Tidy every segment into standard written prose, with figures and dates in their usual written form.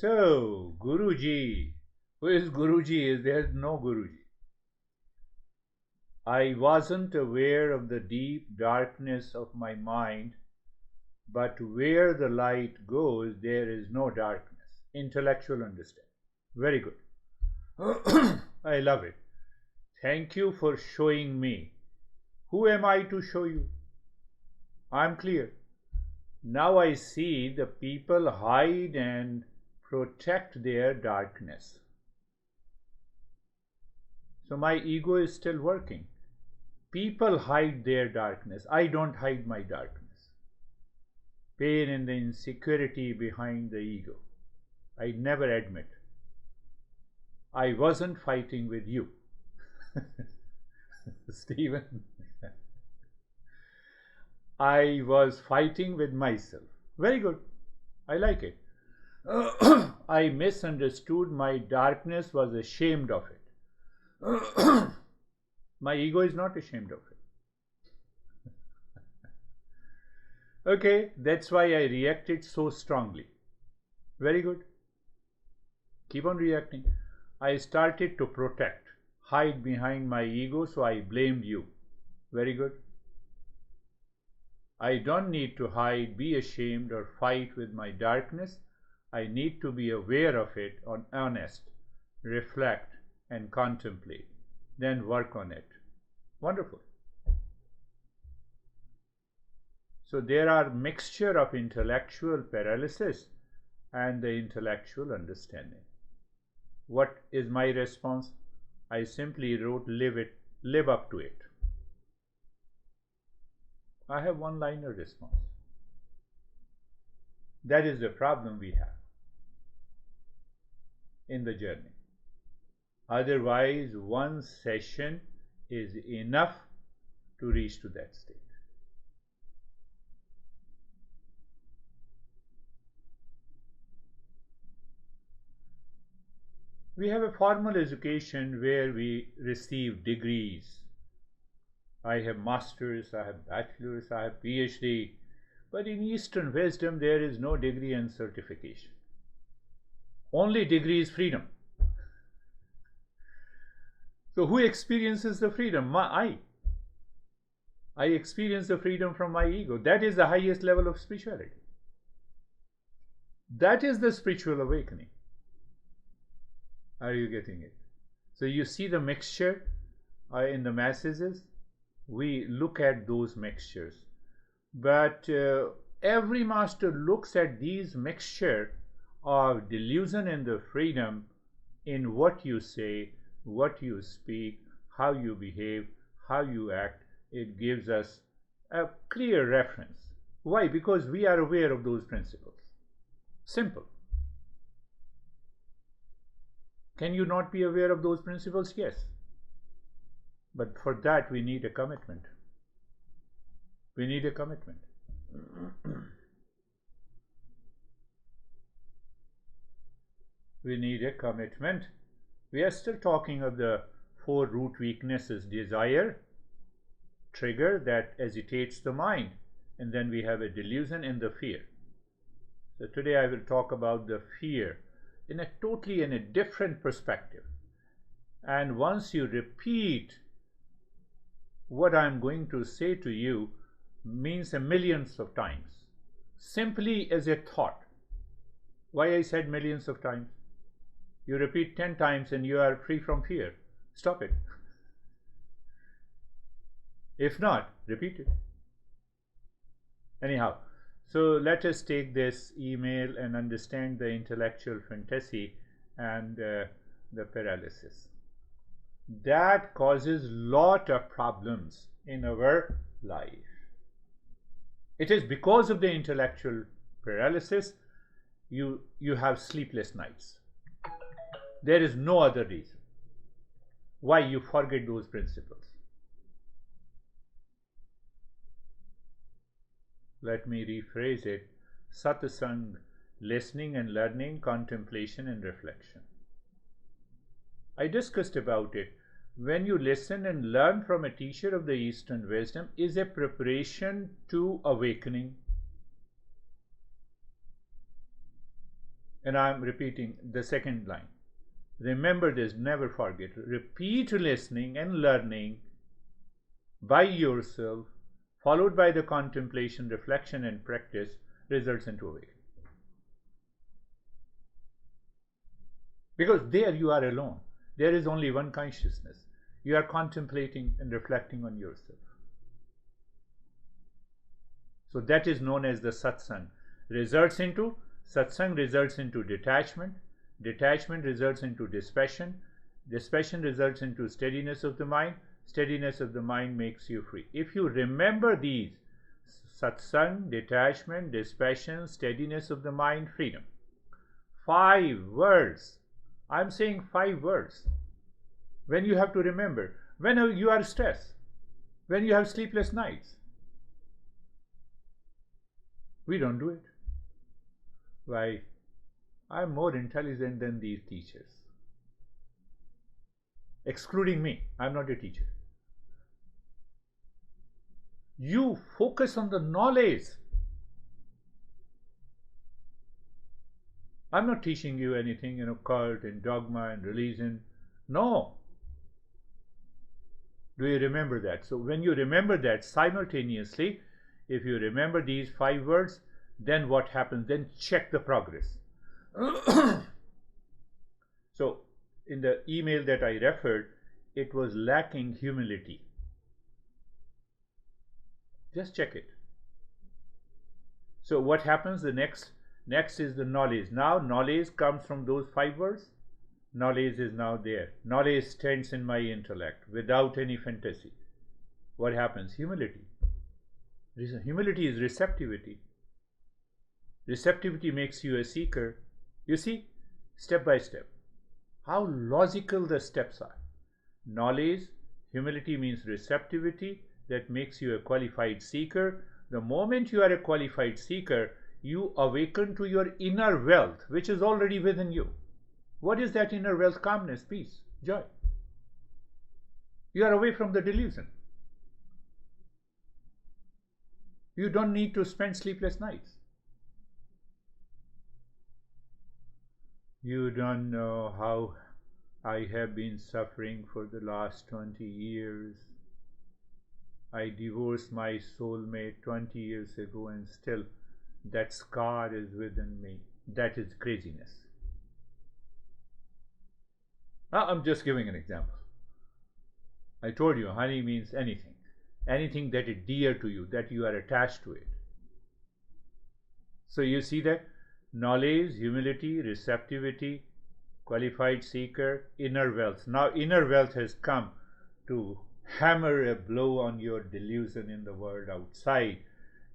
So, Guruji, who is Guruji? There is no Guruji. I wasn't aware of the deep darkness of my mind, but where the light goes, there is no darkness. Intellectual understanding. Very good. I love it. Thank you for showing me. Who am I to show you? I'm clear. Now I see the people hide and protect their darkness. So my ego is still working. People hide their darkness. I don't hide my darkness. Pain and the insecurity behind the ego. I never admit. I wasn't fighting with you. Stephen. I was fighting with myself. Very good. I like it. I misunderstood. My darkness, was ashamed of it. My ego is not ashamed of it. Okay, that's why I reacted so strongly. Very good. Keep on reacting. I started to protect, hide behind my ego, so I blamed you. Very good. I don't need to hide, be ashamed, or fight with my darkness. I need to be aware of it, honest, reflect, and contemplate. Then work on it. Wonderful. So there are mixture of intellectual paralysis and the intellectual understanding. What is my response? I simply wrote, live up to it. I have one-liner response. That is the problem we have in the journey. Otherwise, one session is enough to reach to that state. We have a formal education where we receive degrees. I have masters, I have bachelors, I have PhD. But in Eastern wisdom, there is no degree and certification. Only degree is freedom. So who experiences the freedom? I experience the freedom from my ego. That is the highest level of spirituality. That is the spiritual awakening. Are you getting it? So you see the mixture in the masses. We look at those mixtures. But every master looks at these mixture of delusion and the freedom in what you say, what you speak, how you behave, how you act. It gives us a clear reference. Why? Because we are aware of those principles. Simple. Can you not be aware of those principles? Yes. But for that we need a commitment. We need a commitment. We need a commitment. We are still talking of the 4 root weaknesses: desire, trigger that agitates the mind, and then we have a delusion and the fear. So today I will talk about the fear in a totally different perspective. And once you repeat what I am going to say to you, means millions of times, simply as a thought. Why I said millions of times? You repeat 10 times and you are free from fear. Stop it. If not, repeat it. Anyhow, so let us take this email and understand the intellectual fantasy and the paralysis. That causes lot of problems in our life. It is because of the intellectual paralysis you have sleepless nights. There is no other reason why you forget those principles. Let me rephrase it. Satsang, listening and learning, contemplation and reflection. I discussed about it. When you listen and learn from a teacher of the Eastern wisdom, is a preparation to awakening. And I'm repeating the second line. Remember this, never forget. Repeat listening and learning by yourself, followed by the contemplation, reflection, and practice, results into awakening. Because there you are alone. There is only one consciousness. You are contemplating and reflecting on yourself. So that is known as the satsang. Satsang results into detachment. Detachment results into dispassion. Dispassion results into steadiness of the mind. Steadiness of the mind makes you free. If you remember these, satsang, detachment, dispassion, steadiness of the mind, freedom. 5 words. I'm saying 5 words. When you have to remember, when you are stressed, when you have sleepless nights. We don't do it. Why? I'm more intelligent than these teachers. Excluding me, I'm not a teacher. You focus on the knowledge. I'm not teaching you anything, cult and dogma and religion. No. Do you remember that? So when you remember that simultaneously, if you remember these 5 words, then what happens? Then check the progress. So in the email that I referred, it was lacking humility. Just check it. So what happens? The next is the knowledge. Now knowledge comes from those 5 words. Knowledge is now there. Knowledge stands in my intellect without any fantasy. What happens? Humility. Humility is receptivity. Receptivity makes you a seeker. You see, step by step, how logical the steps are. Knowledge, humility means receptivity, that makes you a qualified seeker. The moment you are a qualified seeker, you awaken to your inner wealth, which is already within you. What is that inner wealth? Calmness, peace, joy. You are away from the delusion. You don't need to spend sleepless nights. You don't know how I have been suffering for the last 20 years. I divorced my soulmate 20 years ago and still that scar is within me. That is craziness. Now, I'm just giving an example. I told you honey means anything. Anything that is dear to you, that you are attached to it. So you see that knowledge, humility, receptivity, qualified seeker, inner wealth. Now inner wealth has come to hammer a blow on your delusion in the world outside,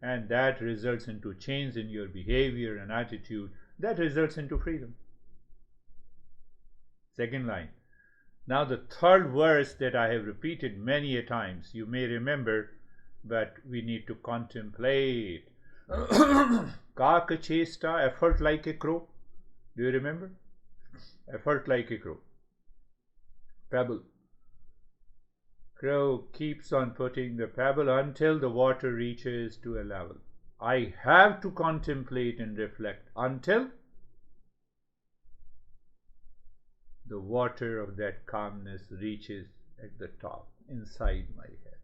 and that results into change in your behavior and attitude. That results into freedom. Second line. Now the third verse that I have repeated many a times, you may remember, but we need to contemplate. Kaka chesta, effort like a crow. Do you remember? Effort like a crow. Pebble. Crow keeps on putting the pebble until the water reaches to a level. I have to contemplate and reflect until the water of that calmness reaches at the top, inside my head.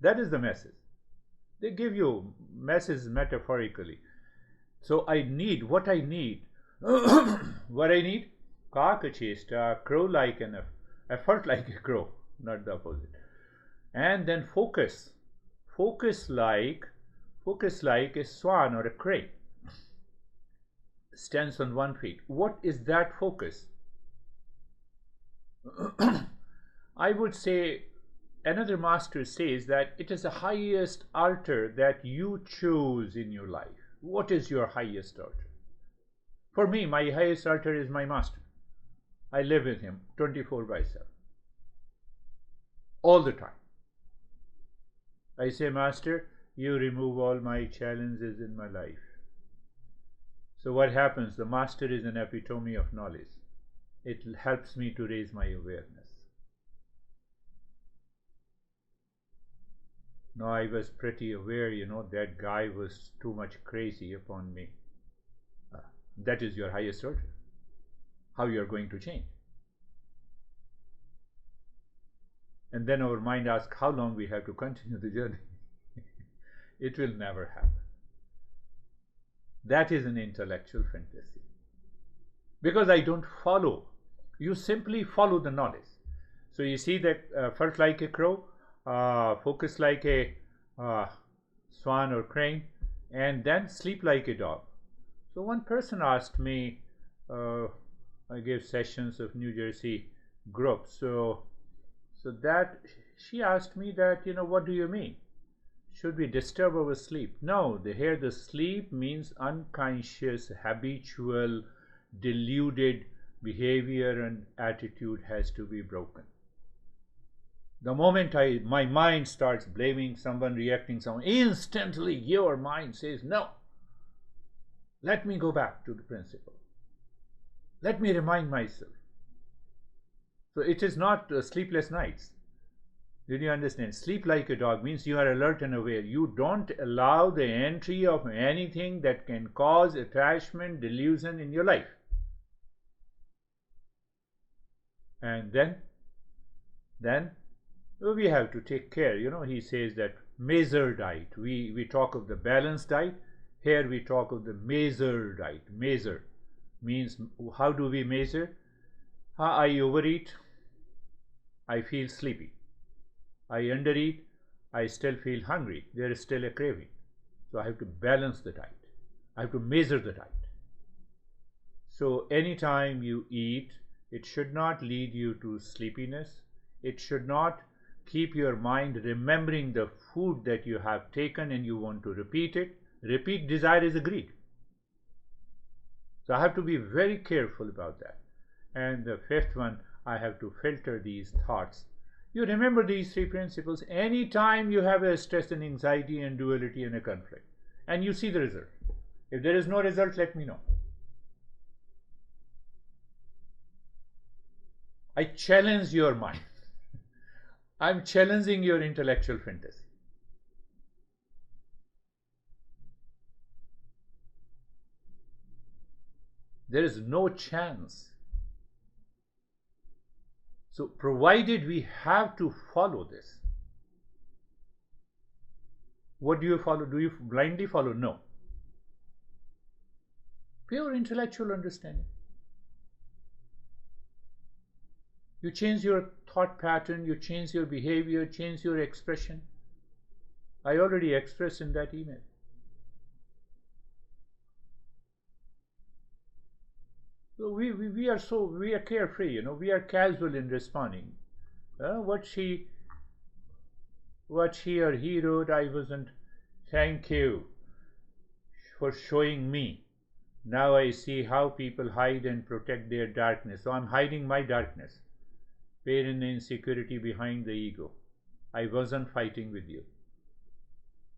That is the message. They give you messages metaphorically. So I need what I need. What I need? Kaka chesta, crow like an effort like a crow, not the opposite. And then focus. Focus like a swan or a crane. Stands on one feet. What is that focus? I would say, another master says that it is the highest altar that you choose in your life. What is your highest altar? For me, my highest altar is my master. I live with him 24/7. All the time. I say, Master, you remove all my challenges in my life. So what happens? The master is an epitome of knowledge. It helps me to raise my awareness. Now I was pretty aware, that guy was too much crazy upon me. That is your highest order. How you are going to change. And then our mind asks how long we have to continue the journey. It will never happen. That is an intellectual fantasy. Because I don't follow. You simply follow the knowledge. So you see that first like a crow, focus like a swan or crane, and then sleep like a dog. So one person asked me, I gave sessions of New Jersey group. So that she asked me that, what do you mean? Should we disturb our sleep? No, here the sleep means unconscious, habitual, deluded behavior and attitude has to be broken. The moment my mind starts blaming someone, reacting someone, instantly your mind says, no, let me go back to the principle. Let me remind myself. So it is not sleepless nights. Did you understand? Sleep like a dog means you are alert and aware. You don't allow the entry of anything that can cause attachment, delusion in your life. And then we have to take care. He says that measured diet. We talk of the balanced diet. Here we talk of the measured diet. Measure means how do we measure? I overeat, I feel sleepy. I undereat, I still feel hungry. There is still a craving. So I have to balance the diet. I have to measure the diet. So anytime you eat, it should not lead you to sleepiness. It should not keep your mind remembering the food that you have taken and you want to repeat it. Repeat desire is a greed. So I have to be very careful about that. And the fifth one, I have to filter these thoughts. You remember these three principles anytime you have a stress and anxiety and duality and a conflict. And you see the result. If there is no result, let me know. I challenge your mind. I'm challenging your intellectual fantasy. There is no chance. So provided we have to follow this. What do you follow? Do you blindly follow? No. Pure intellectual understanding. You change your thought pattern, you change your behavior, change your expression. I already expressed in that email. So we are carefree, we are casual in responding. What she or he wrote, I wasn't. Thank you for showing me. Now I see how people hide and protect their darkness. So I'm hiding my darkness. Pain and insecurity behind the ego. I wasn't fighting with you.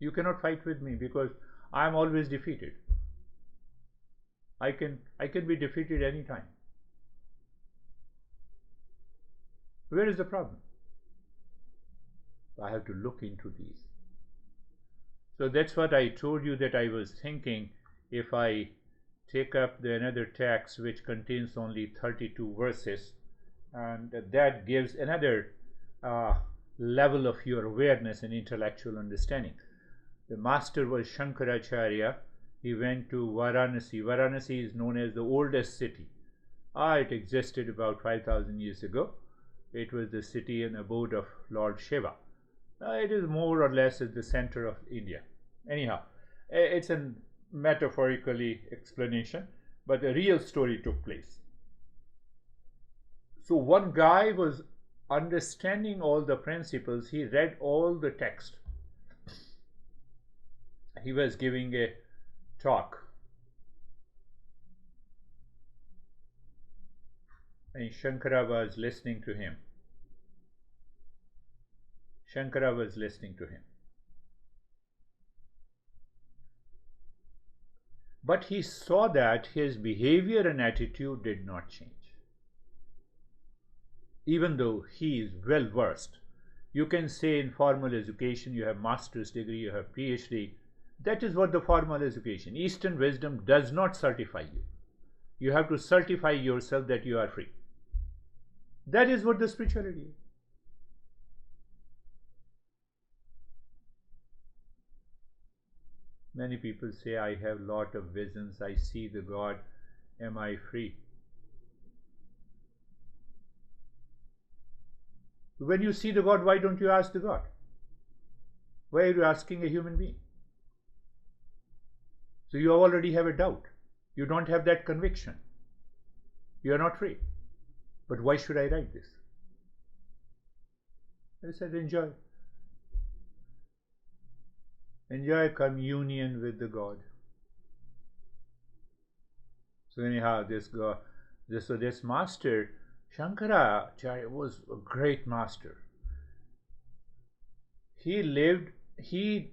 You cannot fight with me because I'm always defeated. I can be defeated anytime. Where is the problem? I have to look into these. So that's what I told you that I was thinking. If I take up another text which contains only 32 verses, and that gives another level of your awareness and intellectual understanding. The master was Shankaracharya. He went to Varanasi. Varanasi is known as the oldest city. It existed about 5,000 years ago. It was the city and abode of Lord Shiva. It is more or less at the center of India. Anyhow, it's a metaphorically explanation, but a real story took place. So one guy was understanding all the principles. He read all the text. He was giving a talk. And Shankara was listening to him. Shankara was listening to him. But he saw that his behavior and attitude did not change. Even though he is well versed. You can say in formal education you have master's degree, you have PhD. That is what the formal education. Eastern wisdom does not certify you. You have to certify yourself that you are free. That is what the spirituality is. Many people say, I have lot of visions, I see the God, am I free? When you see the God, why don't you ask the God? Why are you asking a human being? So you already have a doubt. You don't have that conviction. You are not free. But why should I write this? I said, enjoy. Enjoy communion with the God. So anyhow, this master, Shankaracharya, was a great master. He lived, he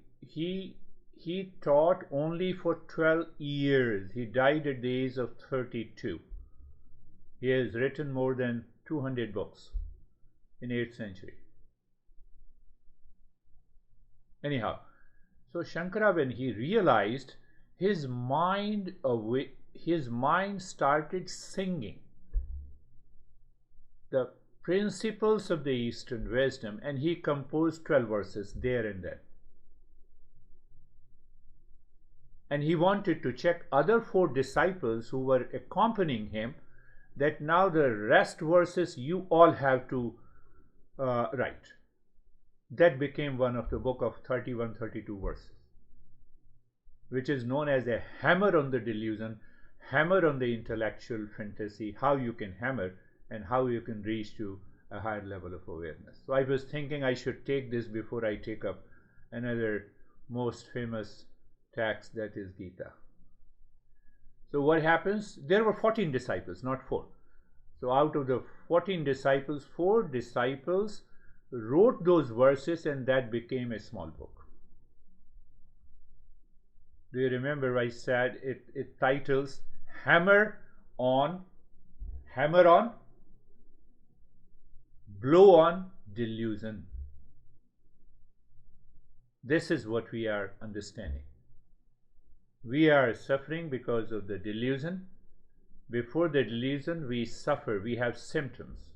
taught only for 12 years. He died at the age of 32. He has written more than 200 books in 8th century. Anyhow, so Shankara, when he realized, his mind started singing the principles of the Eastern wisdom, and he composed 12 verses there and then. And he wanted to check other 4 disciples who were accompanying him, that now the rest verses you all have to write. That became one of the book of 31-32 verses, which is known as a hammer on the delusion, hammer on the intellectual fantasy, how you can hammer and how you can reach to a higher level of awareness. So I was thinking I should take this before I take up another most famous text, that is Gita. So what happens? There were 14 disciples, not 4. So out of the 14 disciples, 4 disciples wrote those verses, and that became a small book. Do you remember I said it titles Hammer on, Blow on Delusion. This is what we are understanding. We are suffering because of the delusion. Before the delusion, we suffer, we have symptoms.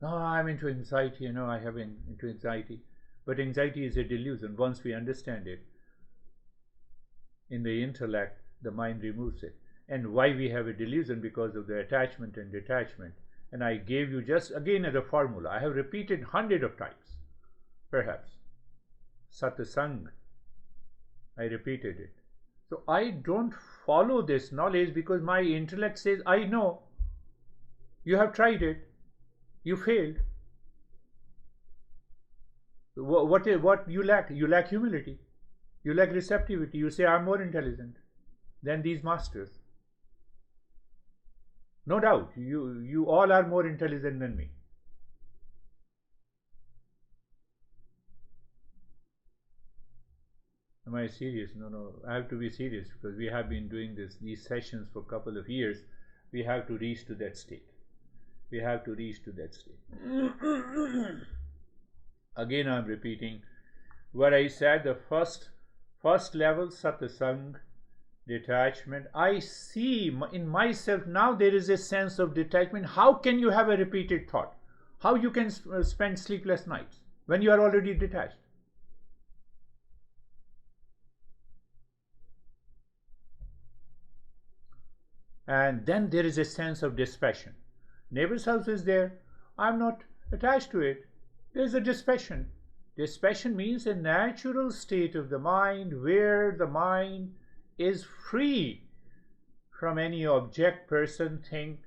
Oh, I'm into anxiety, I have into anxiety. But anxiety is a delusion. Once we understand it, in the intellect, the mind removes it. And why we have a delusion? Because of the attachment and detachment. And I gave you just again the formula. I have repeated hundreds of times, perhaps. Satsang, I repeated it. So I don't follow this knowledge because my intellect says, I know. You have tried it. You failed. What you lack? You lack humility. You lack receptivity. You say, I'm more intelligent than these masters. No doubt, you all are more intelligent than me. Am I serious? No, I have to be serious because we have been doing these sessions for a couple of years. We have to reach to that state. We have to reach to that state. Again, I'm repeating what I said. The first level, satsang, detachment. I see in myself now there is a sense of detachment. How can you have a repeated thought? How you can spend sleepless nights when you are already detached? And then there is a sense of dispassion. Neighbor's house is there. I'm not attached to it. There is a dispassion. Dispassion means a natural state of the mind where the mind is free from any object, person, thing,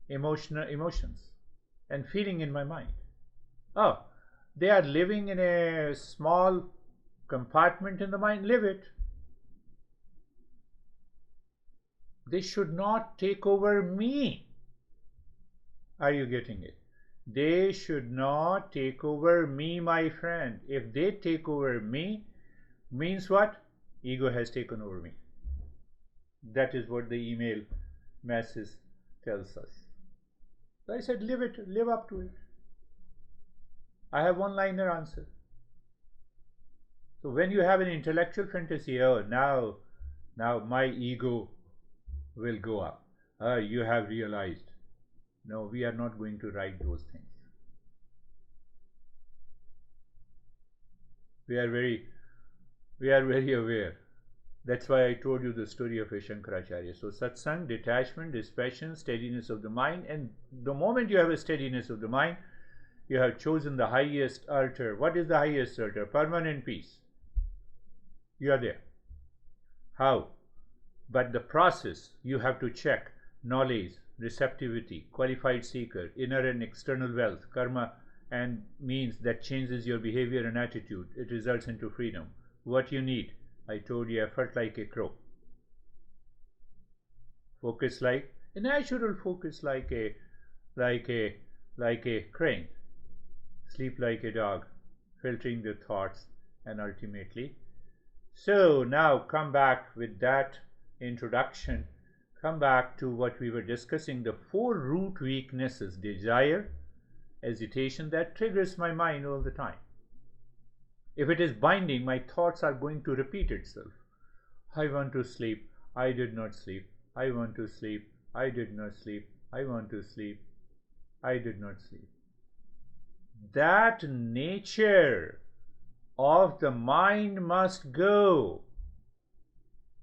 emotions and feeling in my mind. Oh, they are living in a small compartment in the mind. Live it. They should not take over me. Are you getting it? They should not take over me, my friend. If they take over me, means what? Ego has taken over me. That is what the email message tells us. So I said, live it, live up to it. I have one-liner answer. So when you have an intellectual fantasy, oh, now my ego will go up. You have realized. No, we are not going to write those things. We are very aware. That's why I told you the story of Shankaracharya. So satsang, detachment, dispassion, steadiness of the mind, and the moment you have a steadiness of the mind, you have chosen the highest altar. What is the highest altar? Permanent peace. You are there. How? But the process, you have to check knowledge, receptivity, qualified seeker, inner and external wealth, karma, and means that changes your behavior and attitude. It results into freedom. What you need? I told you, effort like a crow. Focus like a natural focus, like a crane. Sleep like a dog, filtering the thoughts, and ultimately. So now come back with that introduction. Come back to what we were discussing, the 4 root weaknesses: desire, hesitation, that triggers my mind all the time. If it is binding, my thoughts are going to repeat itself. I want to sleep, I did not sleep. I want to sleep, I did not sleep. I want to sleep, I did not sleep. That nature of the mind must go.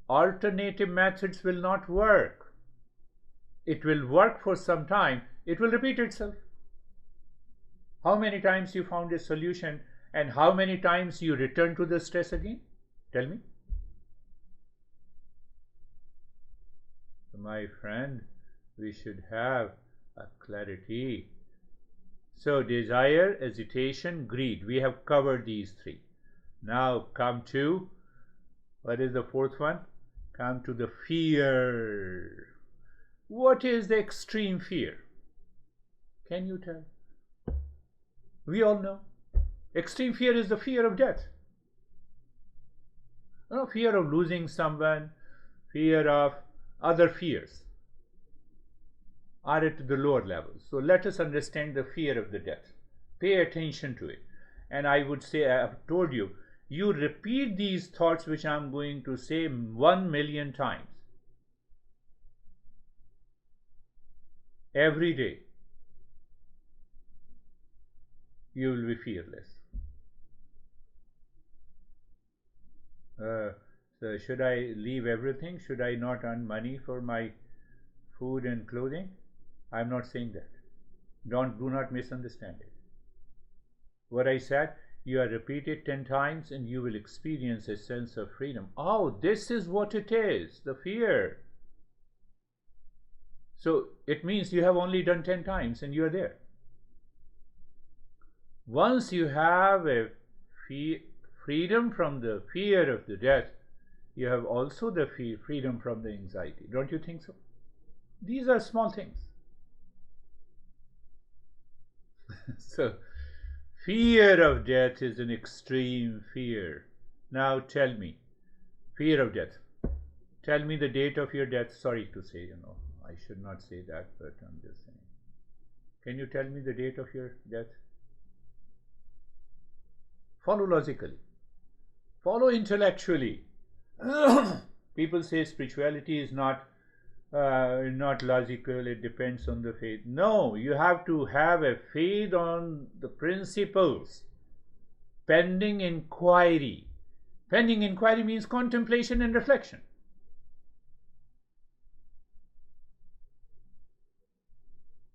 Alternative methods will not work. It will work for some time, it will repeat itself. How many times you found a solution and how many times you return to the stress again? Tell me. My friend, we should have a clarity. So desire, hesitation, greed. We have covered these 3. Now come to, what is the 4th one? Come to the fear. What is the extreme fear? Can you tell? We all know. Extreme fear is the fear of death. No, fear of losing someone, fear of other fears are at the lower levels. So let us understand the fear of the death. Pay attention to it. And I would say, I have told you, you repeat these thoughts which I am going to say 1 million times. Every day. You will be fearless. So should I leave everything? Should I not earn money for my food and clothing? I am not saying that. Do not misunderstand it. What I said, you are repeated 10 times and you will experience a sense of freedom. Oh, this is what it is, the fear. So it means you have only done 10 times and you are there. Once you have a freedom from the fear of the death, you have also the freedom from the anxiety. Don't you think so? These are small things. So, fear of death is an extreme fear. Now tell me, fear of death. Tell me the date of your death. Sorry to say, I should not say that, but I'm just saying. Can you tell me the date of your death? Follow logically. Follow intellectually. People say spirituality is not logical, it depends on the faith. No, you have to have a faith on the principles. Pending inquiry. Pending inquiry means contemplation and reflection.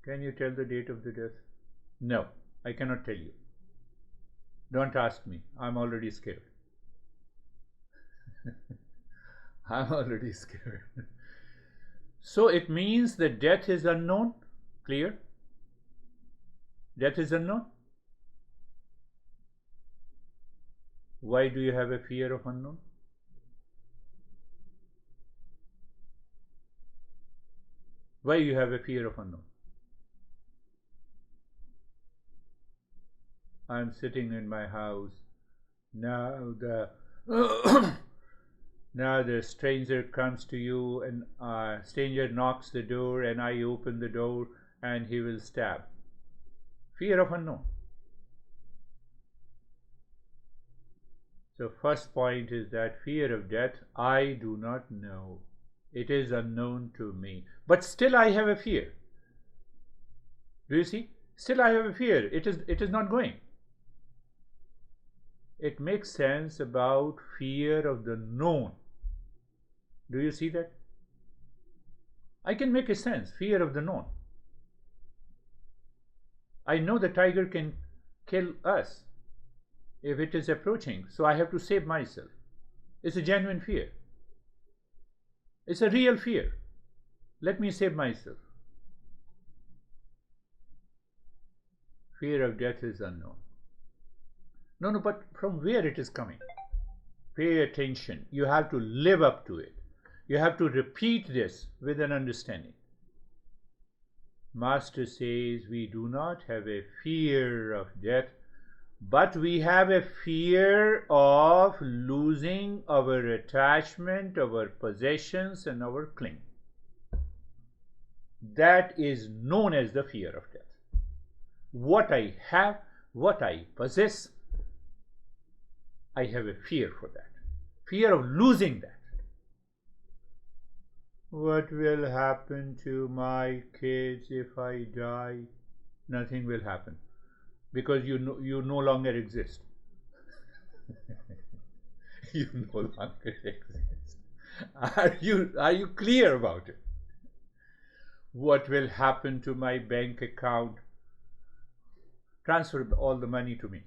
Can you tell the date of the death? No, I cannot tell you. Don't ask me. I'm already scared. I'm already scared. So it means that death is unknown. Clear? Death is unknown. Why do you have a fear of unknown? Why you have a fear of unknown? I'm sitting in my house. Now the stranger comes to you and stranger knocks the door and I open the door and he will stab. Fear of unknown. So first point is that fear of death, I do not know. It is unknown to me. But still I have a fear. Do you see? Still I have a fear. It is not going. It makes sense about fear of the known. Do you see that? I can make a sense. Fear of the known. I know the tiger can kill us if it is approaching, so I have to save myself. It's a genuine fear. It's a real fear. Let me save myself. Fear of death is unknown. No, but from where it is coming? Pay attention. You have to live up to it. You have to repeat this with an understanding. Master says we do not have a fear of death, but we have a fear of losing our attachment, our possessions, and our cling. That is known as the fear of death. What I have, what I possess, I have a fear for that. Fear of losing that. What will happen to my kids if I die? Nothing will happen, because you no longer exist. You no longer exist. Are you clear about it? What will happen to my bank account? Transfer all the money to me.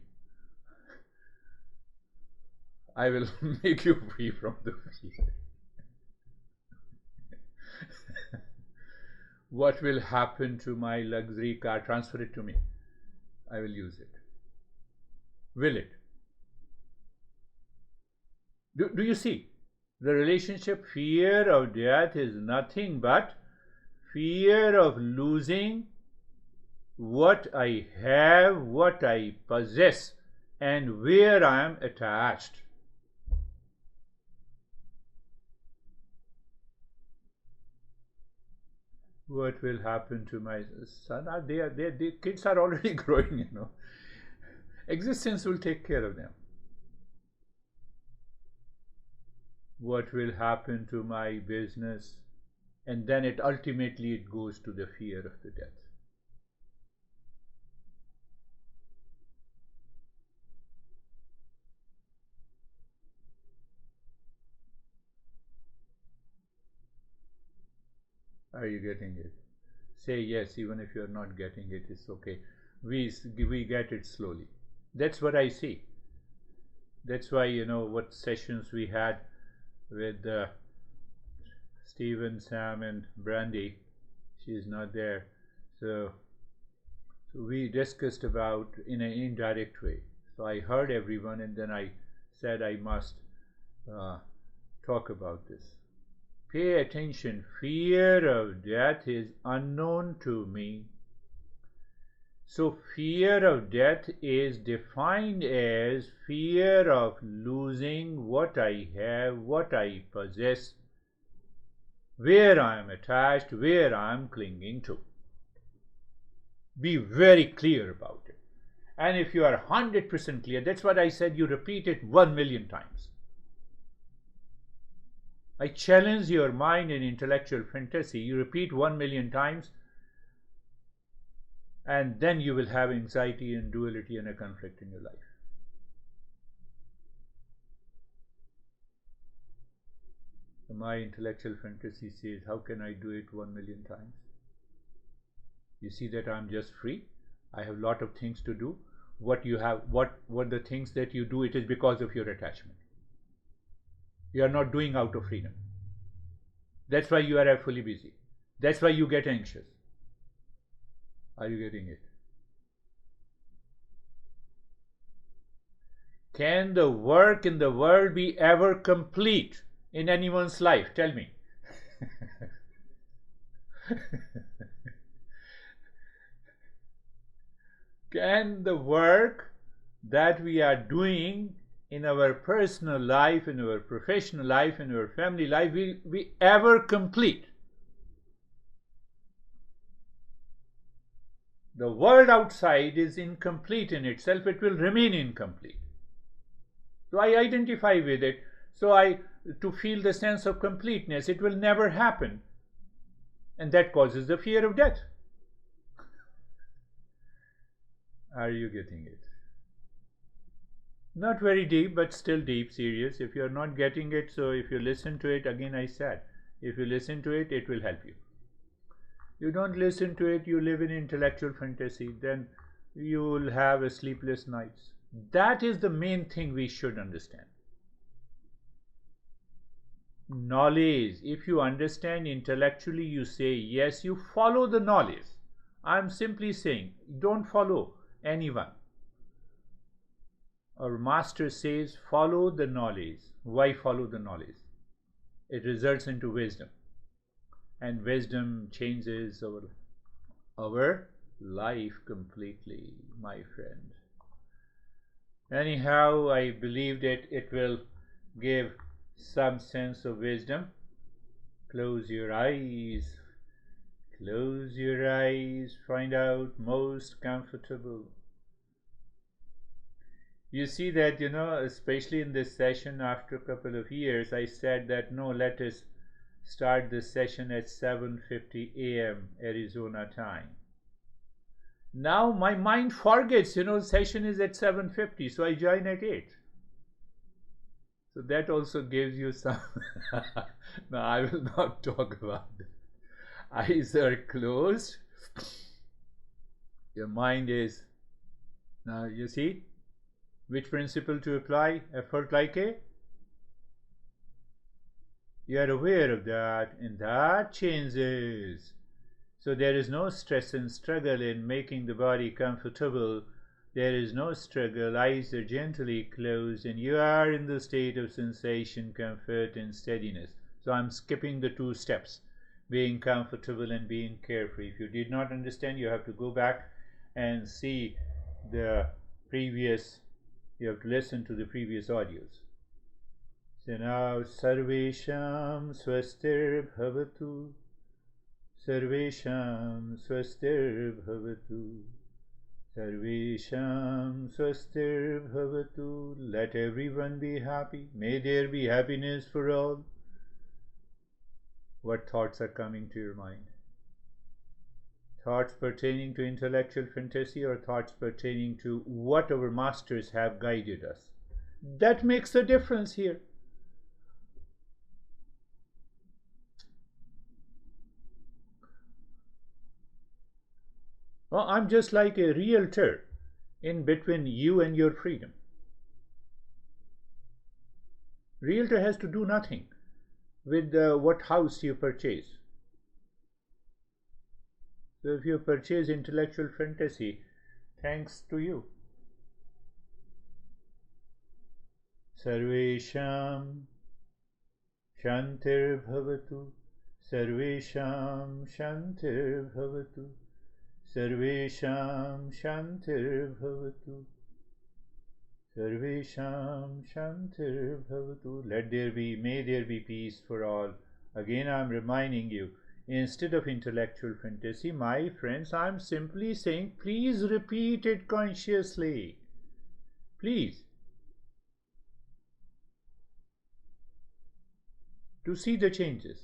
I will make you free from the fear. What will happen to my luxury car? Transfer it to me. I will use it. Will it? Do you see? The relationship, fear of death is nothing but fear of losing what I have, what I possess, and where I am attached. What will happen to my son? The kids are already growing, you know. Existence will take care of them. What will happen to my business? And then ultimately it goes to the fear of the death. Are you getting it? Say yes, even if you're not getting it, it's okay. We get it slowly. That's what I see. That's why, you know, what sessions we had with Stephen, Sam, and Brandy. She's not there. So we discussed about in an indirect way. So I heard everyone, and then I said I must talk about this. Pay attention. Fear of death is unknown to me. So fear of death is defined as fear of losing what I have, what I possess, where I am attached, where I am clinging to. Be very clear about it. And if you are 100% clear, that's what I said, you repeat it 1,000,000 times. I challenge your mind and intellectual fantasy. You repeat 1,000,000 times, and then you will have anxiety and duality and a conflict in your life. So my intellectual fantasy says, how can I do it 1,000,000 times? You see that I'm just free. I have a lot of things to do. What you have, what the things that you do, it is because of your attachment. You are not doing out of freedom. That's why you are fully busy. That's why you get anxious. Are you getting it? Can the work in the world be ever complete in anyone's life? Tell me. Can the work that we are doing in our personal life, in our professional life, in our family life, we ever complete? The world outside is incomplete in itself. It will remain incomplete. So I identify with it. So I to feel the sense of completeness. It will never happen. And that causes the fear of death. Are you getting it? Not very deep, but still deep, serious. If you're not getting it, so if you listen to it, again I said, if you listen to it, it will help you. You don't listen to it, you live in intellectual fantasy, then you will have a sleepless nights. That is the main thing we should understand. Knowledge, if you understand intellectually, you say yes, you follow the knowledge. I'm simply saying, don't follow anyone. Our master says, follow the knowledge. Why follow the knowledge? It results into wisdom. And wisdom changes our life completely, my friend. Anyhow, I believe that it will give some sense of wisdom. Close your eyes. Close your eyes. Find out most comfortable. You see that, especially in this session after a couple of years, I said that no, let us start this session at 7:50 a.m. Arizona time. Now my mind forgets, session is at 7:50, so I join at 8. So that also gives you some... No, I will not talk about that. Eyes are closed. Your mind is... Now, you see? Which principle to apply? Effort like a? You are aware of that, and that changes. So there is no stress and struggle in making the body comfortable. There is no struggle. Eyes are gently closed, and you are in the state of sensation, comfort, and steadiness. So I'm skipping the 2 steps, being comfortable and being carefree. If you did not understand, you have to go back and see the previous... You have to listen to the previous audios. So now, Sarvesham Swastir Bhavatu. Sarvesham Swastir Bhavatu. Sarvesham Swastir Bhavatu. Let everyone be happy. May there be happiness for all. What thoughts are coming to your mind? Thoughts pertaining to intellectual fantasy or thoughts pertaining to what our masters have guided us? That makes a difference here. Well, I'm just like a realtor in between you and your freedom. Realtor has to do nothing with what house you purchase. So if you purchase intellectual fantasy, thanks to you. Sarvesham Shantir Bhavatu. Sarvesham Shantir Bhavatu. Sarvesham Shantir Bhavatu. Sarvesham Shantir Bhavatu. May there be peace for all. Again, I'm reminding you, instead of intellectual fantasy, my friends, I'm simply saying, please repeat it consciously. Please. To see the changes.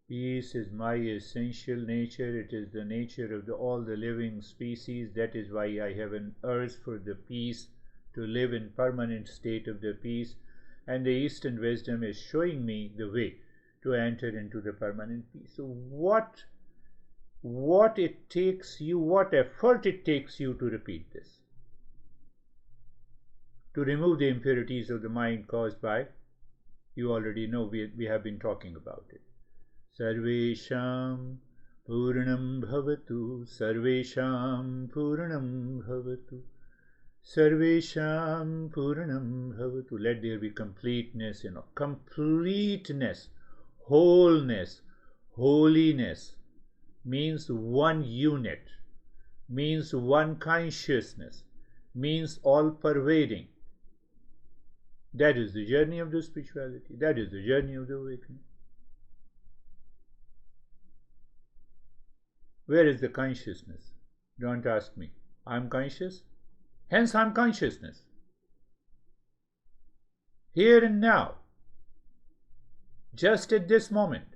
Peace is my essential nature. It is the nature of all the living species. That is why I have an urge for the peace, to live in permanent state of the peace. And the Eastern wisdom is showing me the way to enter into the permanent peace. So what it takes you, what effort it takes you to repeat this, to remove the impurities of the mind caused by, you already know, we have been talking about it. Sarvesham Purnam Bhavatu. Sarvesham Purnam Bhavatu. Sarvesham Purnam Bhavatu. Let there be completeness, completeness, wholeness, holiness means one unit, means one consciousness, means all pervading. That is the journey of the spirituality. That is the journey of the awakening. Where is the consciousness? Don't ask me. I'm conscious. Hence, I'm consciousness. Here and now, just at this moment.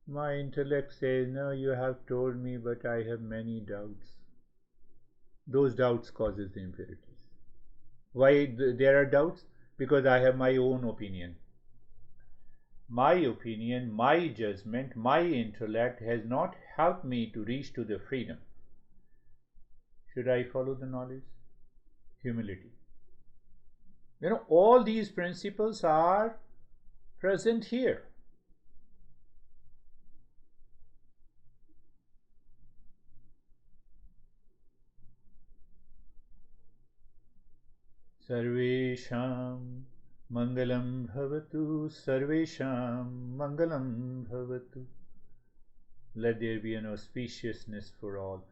My intellect says, no, you have told me, but I have many doubts. Those doubts causes the impurities. Why there are doubts? Because I have my own opinion. My opinion, my judgment, my intellect has not helped me to reach to the freedom. Should I follow the knowledge? Humility. All these principles are present here. Sarvesham Mangalam Bhavatu, Sarvesham Mangalam Bhavatu. Let there be an auspiciousness for all.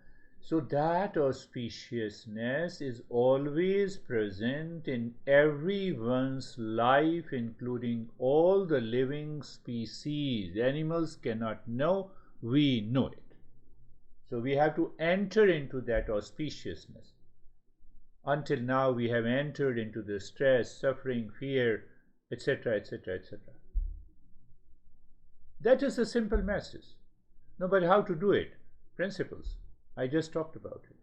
So that auspiciousness is always present in everyone's life, including all the living species. Animals cannot know, we know it. So we have to enter into that auspiciousness. Until now we have entered into the stress, suffering, fear, etc., etc., etc. That is a simple message. No, but how to do it? Principles. I just talked about it.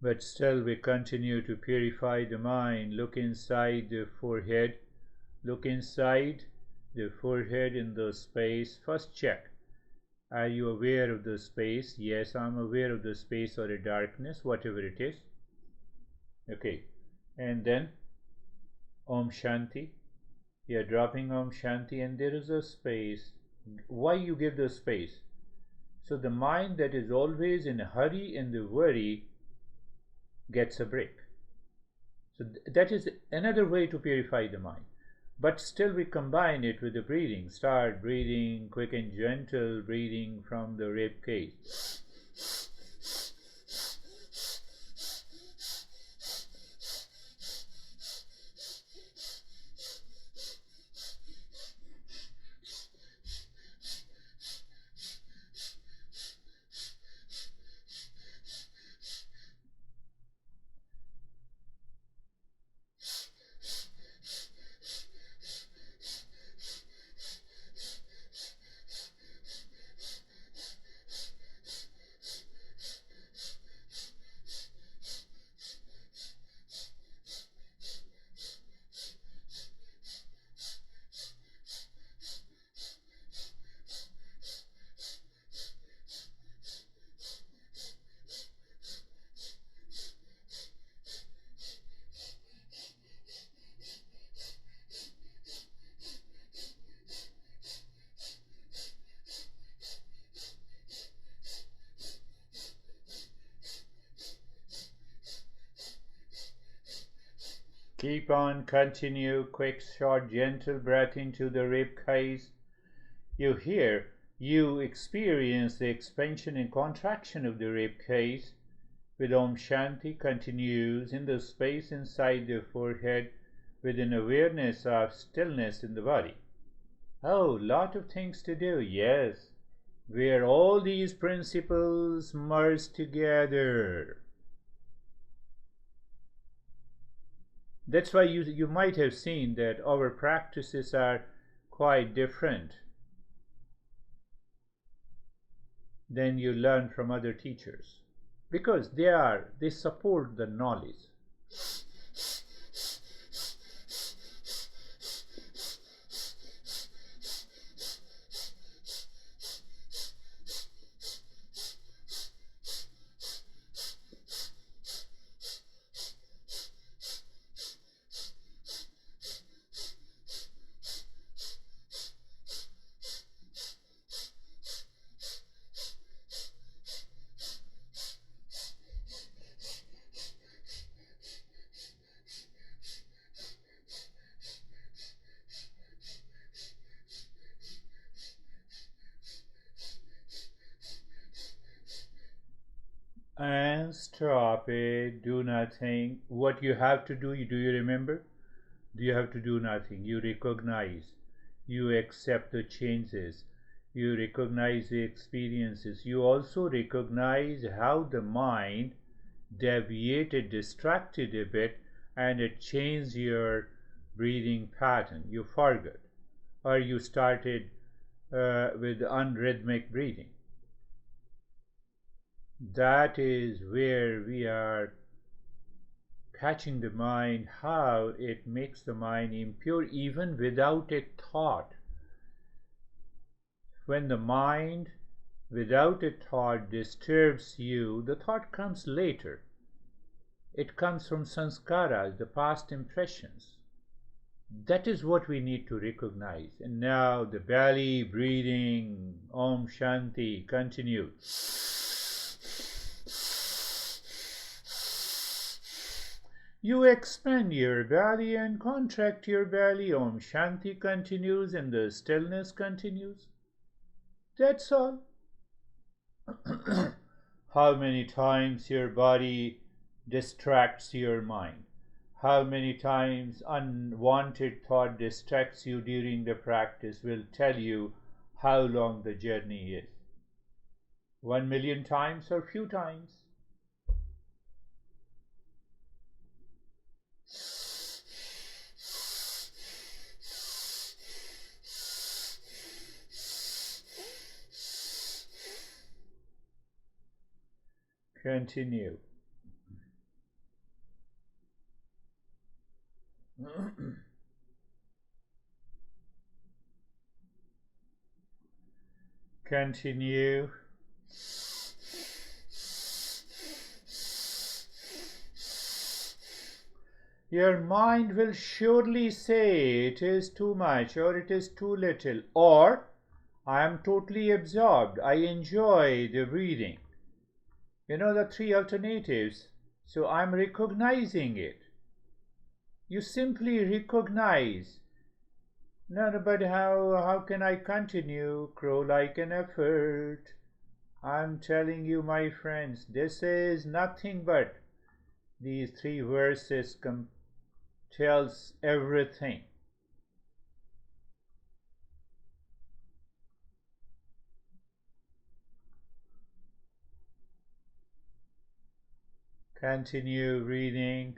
But still we continue to purify the mind. Look inside the forehead. Look inside the forehead in the space. First check. Are you aware of the space? Yes, I'm aware of the space or a darkness, whatever it is. Okay. And then Om Shanti. You are dropping Om Shanti and there is a space. Why you give the space? So the mind that is always in a hurry and the worry gets a break. So that is another way to purify the mind. But still we combine it with the breathing. Start breathing, quick and gentle breathing from the rib cage. Keep on, continue, quick, short, gentle breath into the rib cage. You experience the expansion and contraction of the rib cage. With Om Shanti continues in the space inside the forehead with an awareness of stillness in the body. Oh, lot of things to do, yes, where all these principles merge together. That's why you might have seen that our practices are quite different than you learn from other teachers, because they support the knowledge. And stop it. Do nothing. What you have to do, do you remember? Do you have to do nothing? You recognize. You accept the changes. You recognize the experiences. You also recognize how the mind deviated, distracted a bit, and it changed your breathing pattern. You forgot, or you started with unrhythmic breathing. That is where we are catching the mind, how it makes the mind impure even without a thought. When the mind without a thought disturbs you, the thought comes later. It comes from sanskaras, the past impressions. That is what we need to recognize. And now the belly breathing, Om Shanti, continues. You expand your belly and contract your belly. Om Shanti continues and the stillness continues. That's all. How many times your body distracts your mind? How many times unwanted thought distracts you during the practice will tell you how long the journey is. 1,000,000 times or few times? Continue. Continue. Your mind will surely say it is too much or it is too little, or I am totally absorbed, I enjoy the breathing. You know the three alternatives, so I'm recognizing it. You simply recognize. No, but how can I continue? Crow like an effort. I'm telling you, my friends, this is nothing but these three verses tells everything. Continue reading.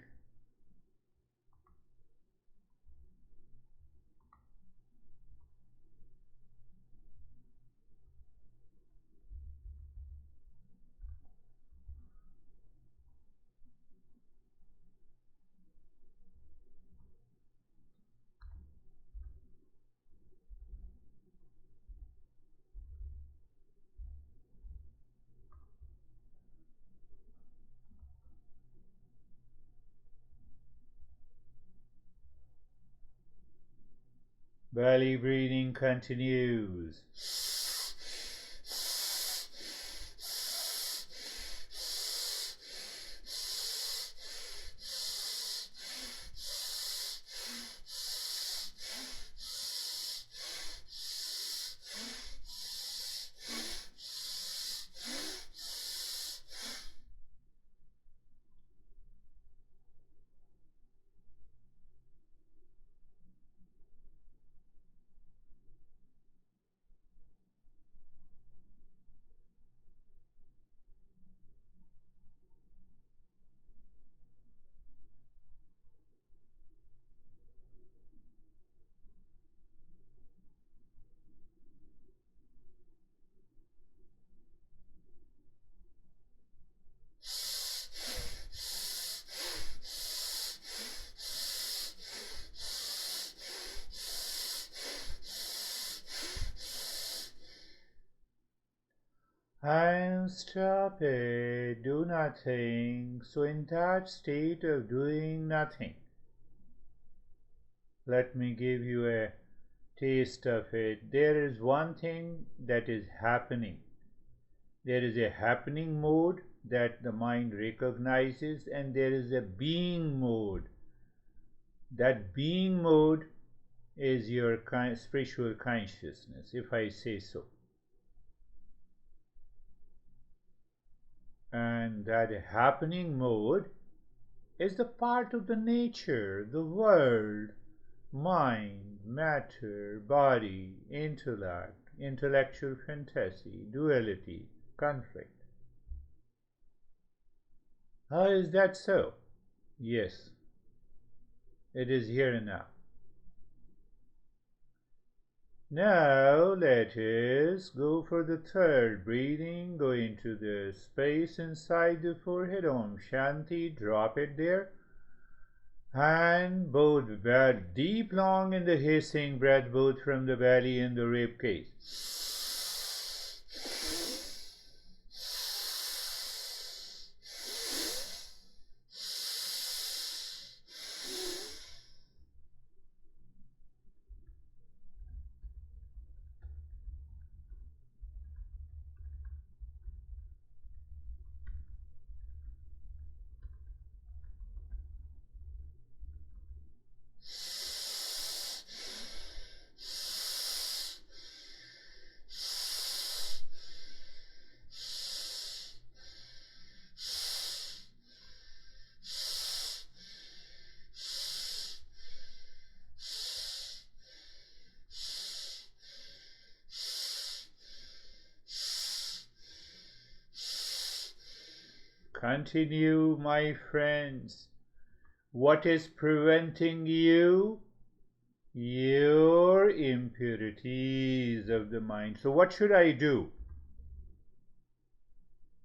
Belly breathing continues. And stop it, do nothing. So in that state of doing nothing, let me give you a taste of it. There is one thing that is happening. There is a happening mode that the mind recognizes, and there is a being mode. That being mode is your spiritual consciousness, if I say so. And that happening mode is the part of the nature, the world, mind, matter, body, intellect, intellectual fantasy, duality, conflict. How is that so? Yes, it is here and now. Now let us go for the third breathing. Go into the space inside the forehead. Om Shanti. Drop it there. And both deep long in the hissing breath, both from the belly and the rib cage. Continue, my friends. What is preventing you? Your impurities of the mind. So what should I do?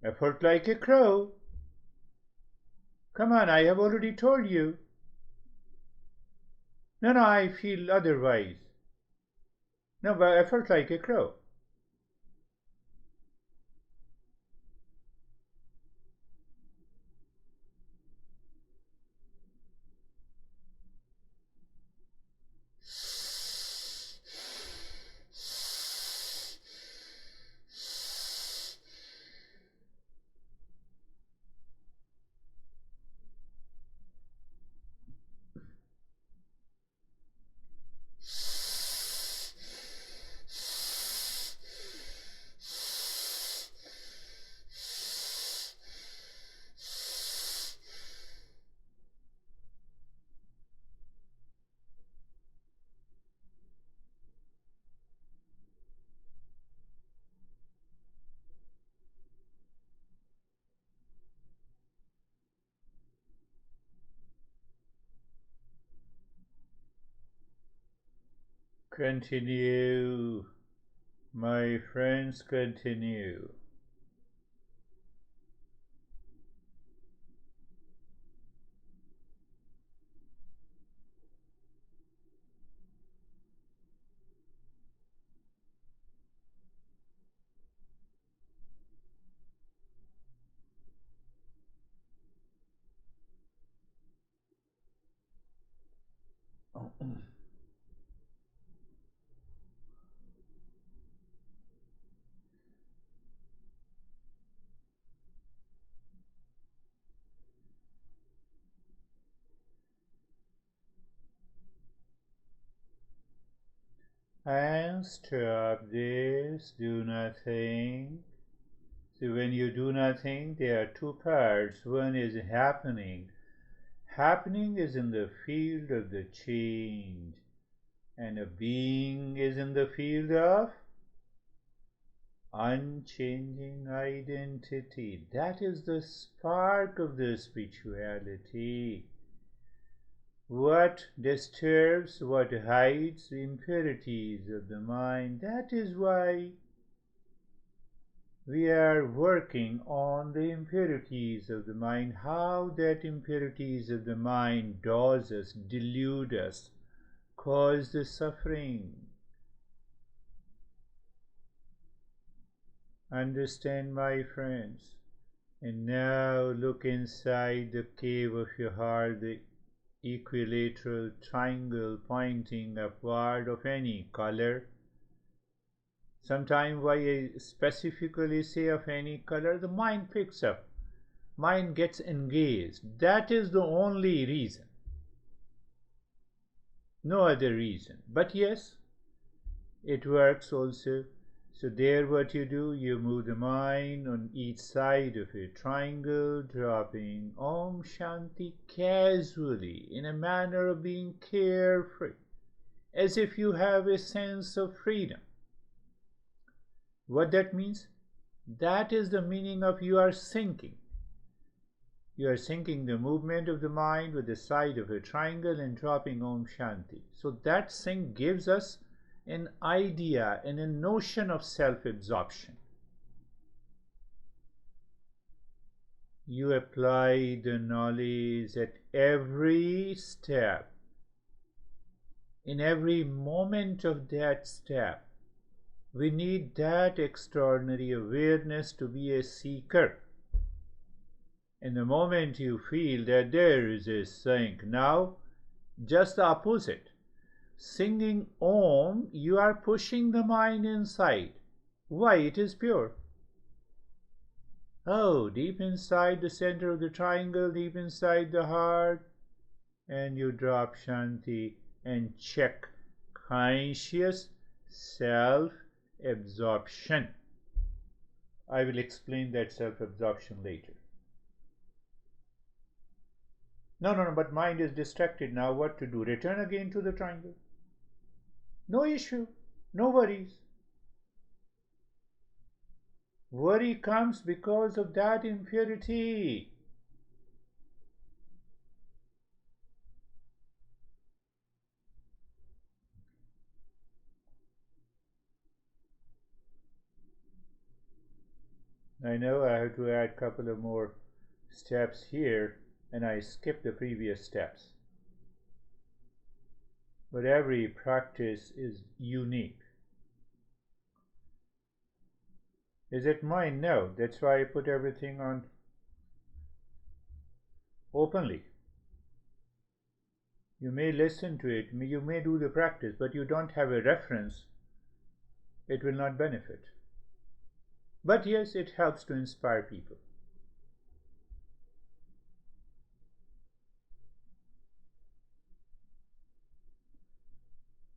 Effort like a crow. Come on, I have already told you. No, I feel otherwise. No, but effort like a crow. Continue, my friends, continue. And stop this, do nothing. So when you do nothing, there are two parts. One is happening. Happening is in the field of the change, and a being is in the field of unchanging identity. That is the spark of the spirituality. What disturbs, what hides the impurities of the mind. That is why we are working on the impurities of the mind, how that impurities of the mind does us, delude us, cause the suffering. Understand, my friends? And now look inside the cave of your heart, the equilateral triangle pointing upward of any color. Sometimes why I specifically say of any color, the mind picks up, mind gets engaged. That is the only reason, no other reason. But yes, it works also. So there what you do, you move the mind on each side of a triangle, dropping Om Shanti casually, in a manner of being carefree, as if you have a sense of freedom. What that means? That is the meaning of you are syncing. You are syncing the movement of the mind with the side of a triangle and dropping Om Shanti. So that sync gives us an idea and a notion of self-absorption. You apply the knowledge at every step, in every moment of that step. We need that extraordinary awareness to be a seeker. In the moment you feel that there is a sync, now just the opposite. Singing Om, you are pushing the mind inside. Why? It is pure. Oh, deep inside the center of the triangle, deep inside the heart, and you drop Shanti and check conscious self-absorption. I will explain that self-absorption later. No, but mind is distracted now. What to do? Return again to the triangle. No issue. No worries. Worry comes because of that impurity. I know I have to add a couple of more steps here, and I skipped the previous steps. But every practice is unique. Is it mine? No. That's why I put everything on openly. You may listen to it, you may do the practice, but you don't have a reference. It will not benefit. But yes, it helps to inspire people.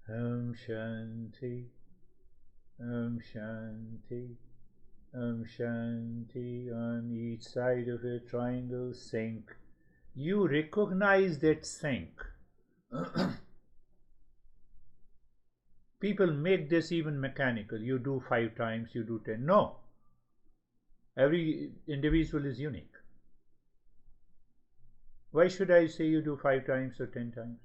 Om Shanti, Om Shanti, Om Shanti. On each side of a triangle sync. You recognize that sync. People make this even mechanical. You do 5 times, you do 10. No. Every individual is unique. Why should I say you do 5 times or 10 times?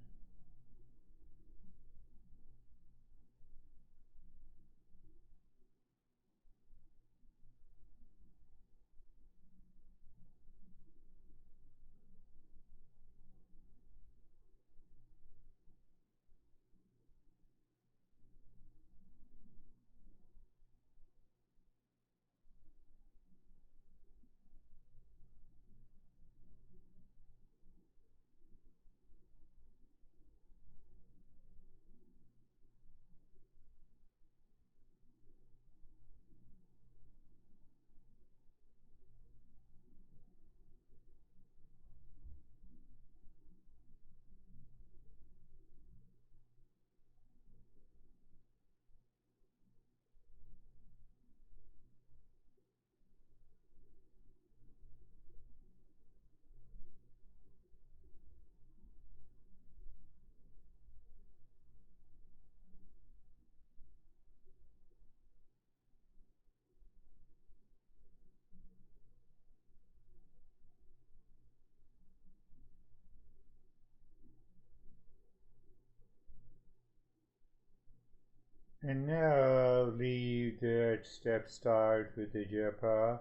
And now leave that step, start with the japa.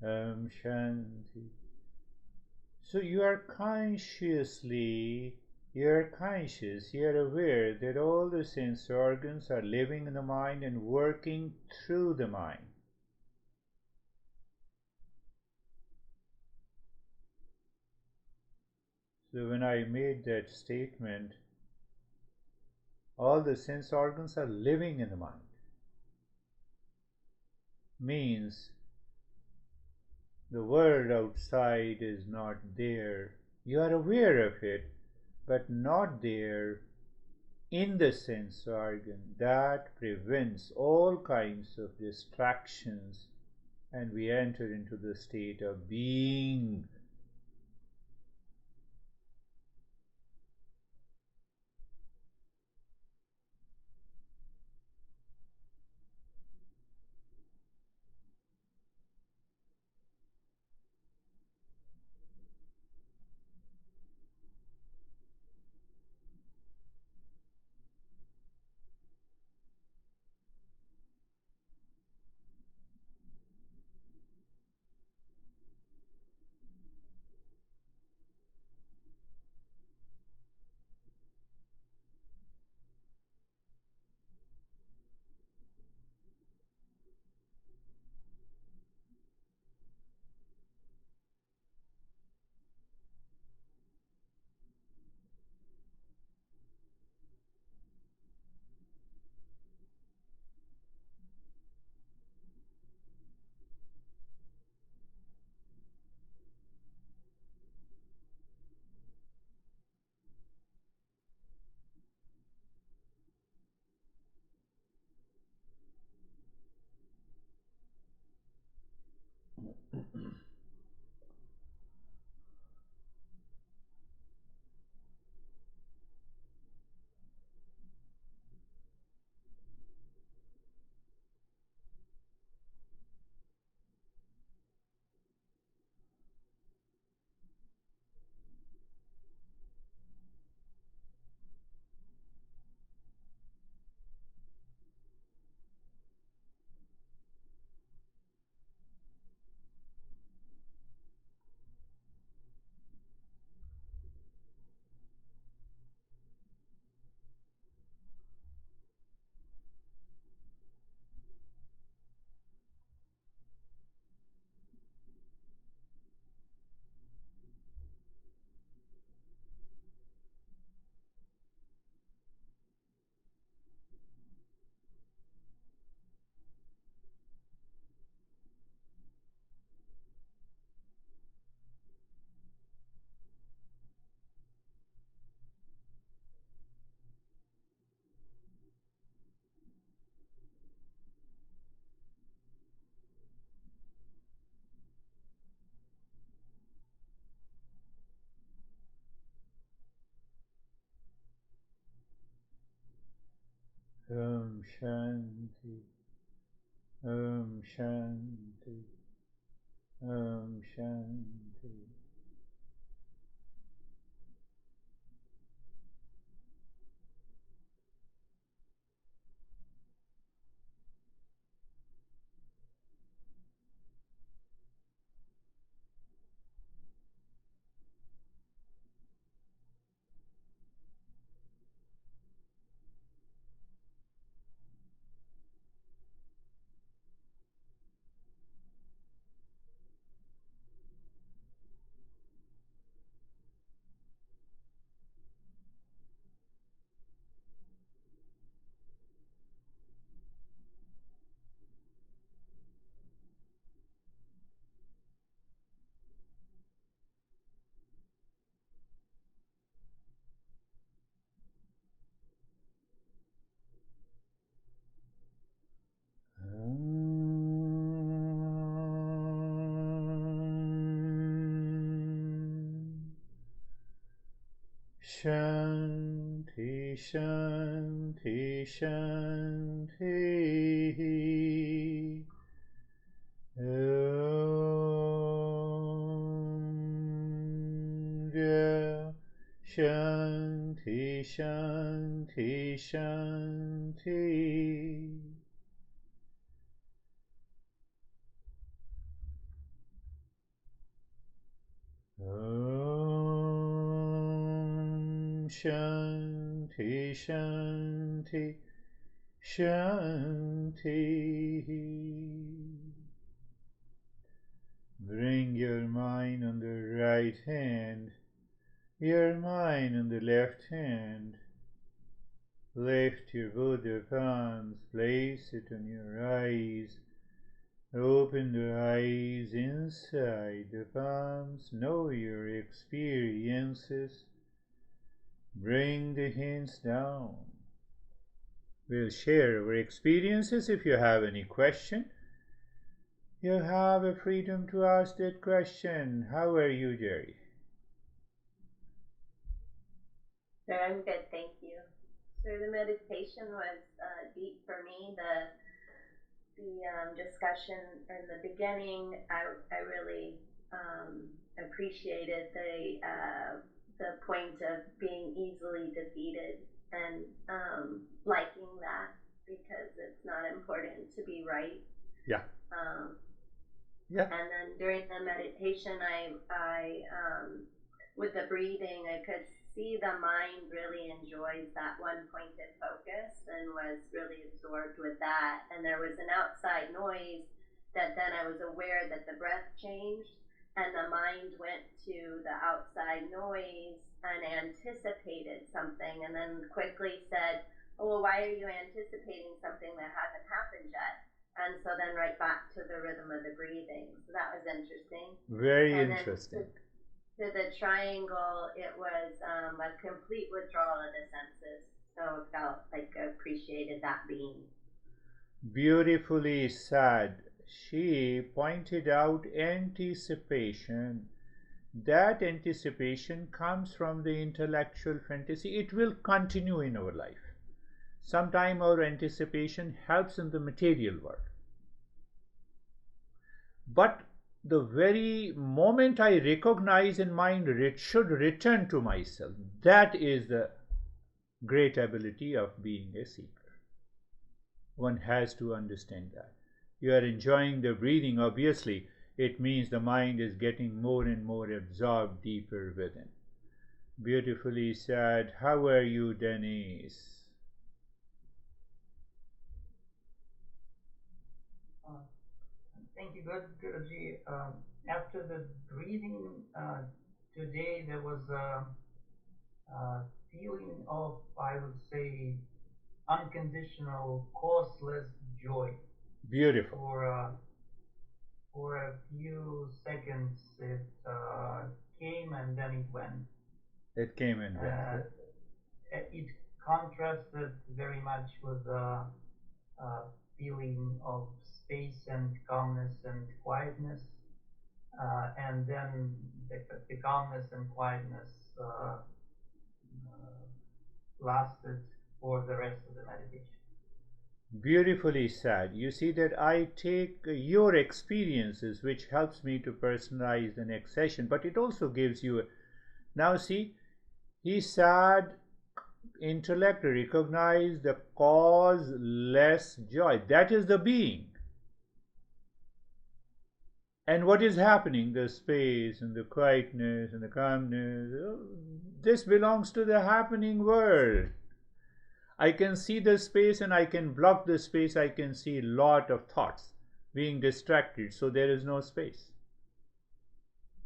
Om Shanti. So you are consciously, you're conscious, you're aware that all the sense organs are living in the mind and working through the mind. So when I made that statement, all the sense organs are living in the mind, means the world outside is not there. You are aware of it, but not there in the sense organ. That prevents all kinds of distractions, and we enter into the state of being. Shanti. Om Shanti. Om Shanti. Shanti, Shanti, Shanti. Om Shanti, Shanti, Shanti. Om Shanti, Shanti, Shanti. Bring your mind on the right hand, your mind on the left hand. Lift your both your palms, place it on your eyes. Open the eyes inside the palms, know your experiences. Bring the hands down. We'll share our experiences. If you have any question, you have a freedom to ask that question. How are you, Jerry? I'm good, thank you. So the meditation was deep for me. The discussion in the beginning, I really appreciated the point of being easily defeated and liking that because it's not important to be right. Yeah. Um, Yeah. and then during the meditation, with the breathing, I could see the mind really enjoys that one pointed focus and was really absorbed with that. And there was an outside noise that then I was aware that the breath changed and the mind went to the outside noise and anticipated something and then quickly said, oh, well, why are you anticipating something that hasn't happened yet? And so then right back to the rhythm of the breathing. So that was interesting. Very And then interesting. to the triangle, it was a complete withdrawal of the senses. So it felt like I appreciated that being. Beautifully said. She pointed out anticipation. That anticipation comes from the intellectual fantasy. It will continue in our life. Sometimes our anticipation helps in the material world. But the very moment I recognize in mind it should return to myself, that is the great ability of being a seeker. One has to understand that. You are enjoying the breathing, obviously, it means the mind is getting more and more absorbed deeper within. Beautifully said. How are you, Denise? Thank you, good, Guruji. After the breathing today, there was a feeling of, I would say, unconditional, causeless joy. Beautiful. For a few seconds, it came and then it went. It came and went. It contrasted very much with the feeling of space and calmness and quietness. And then the calmness and quietness lasted for the rest of the meditation. Beautifully said. You see that I take your experiences, which helps me to personalize the next session, but it also gives you. Now, see, he said intellect recognize the causeless joy. That is the being. And what is happening? The space and the quietness and the calmness. This belongs to the happening world. I can see the space and I can block the space. I can see a lot of thoughts being distracted. So there is no space.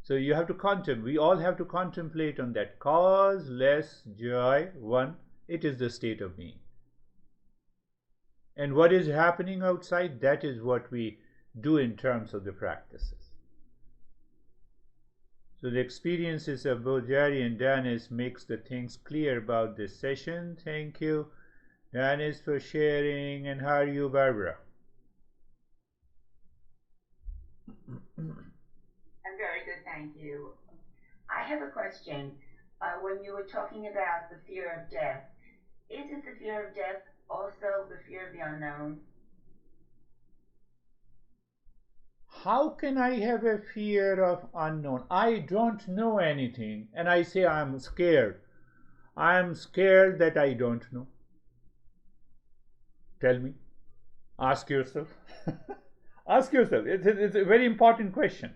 So you have to contemplate. We all have to contemplate on that. Causeless joy, one, it is the state of being. And what is happening outside, that is what we do in terms of the practices. So the experiences of both Jerry and Dennis makes the things clear about this session. Thank you, Dennis, for sharing. And how are you, Barbara? I'm very good, thank you. I have a question. When you were talking about the fear of death, isn't the fear of death also the fear of the unknown? How can I have a fear of unknown? I don't know anything and I say I'm scared. I'm scared that I don't know. Tell me. Ask yourself. Ask yourself. It's a very important question.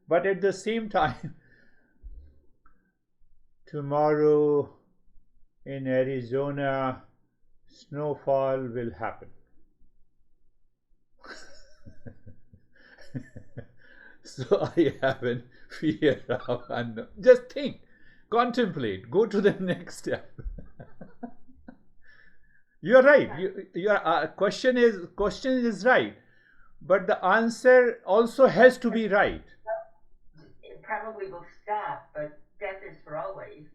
But at the same time, tomorrow in Arizona, snowfall will happen. So I have a fear of unknown. Just think, contemplate, go to the next step. You're right. Your question is right, but the answer also has to be right. It probably will stop, but death is for always.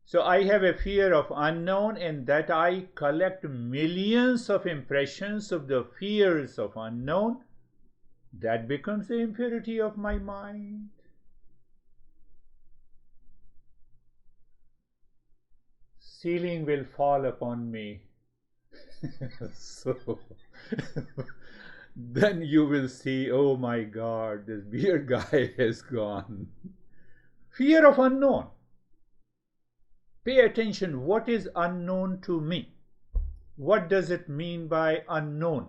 So I have a fear of unknown, and that I collect millions of impressions of the fears of unknown. That becomes the impurity of my mind. Ceiling will fall upon me. So then you will see, oh my God, this beard guy has gone. Fear of unknown. Pay attention, what is unknown to me? What does it mean by unknown?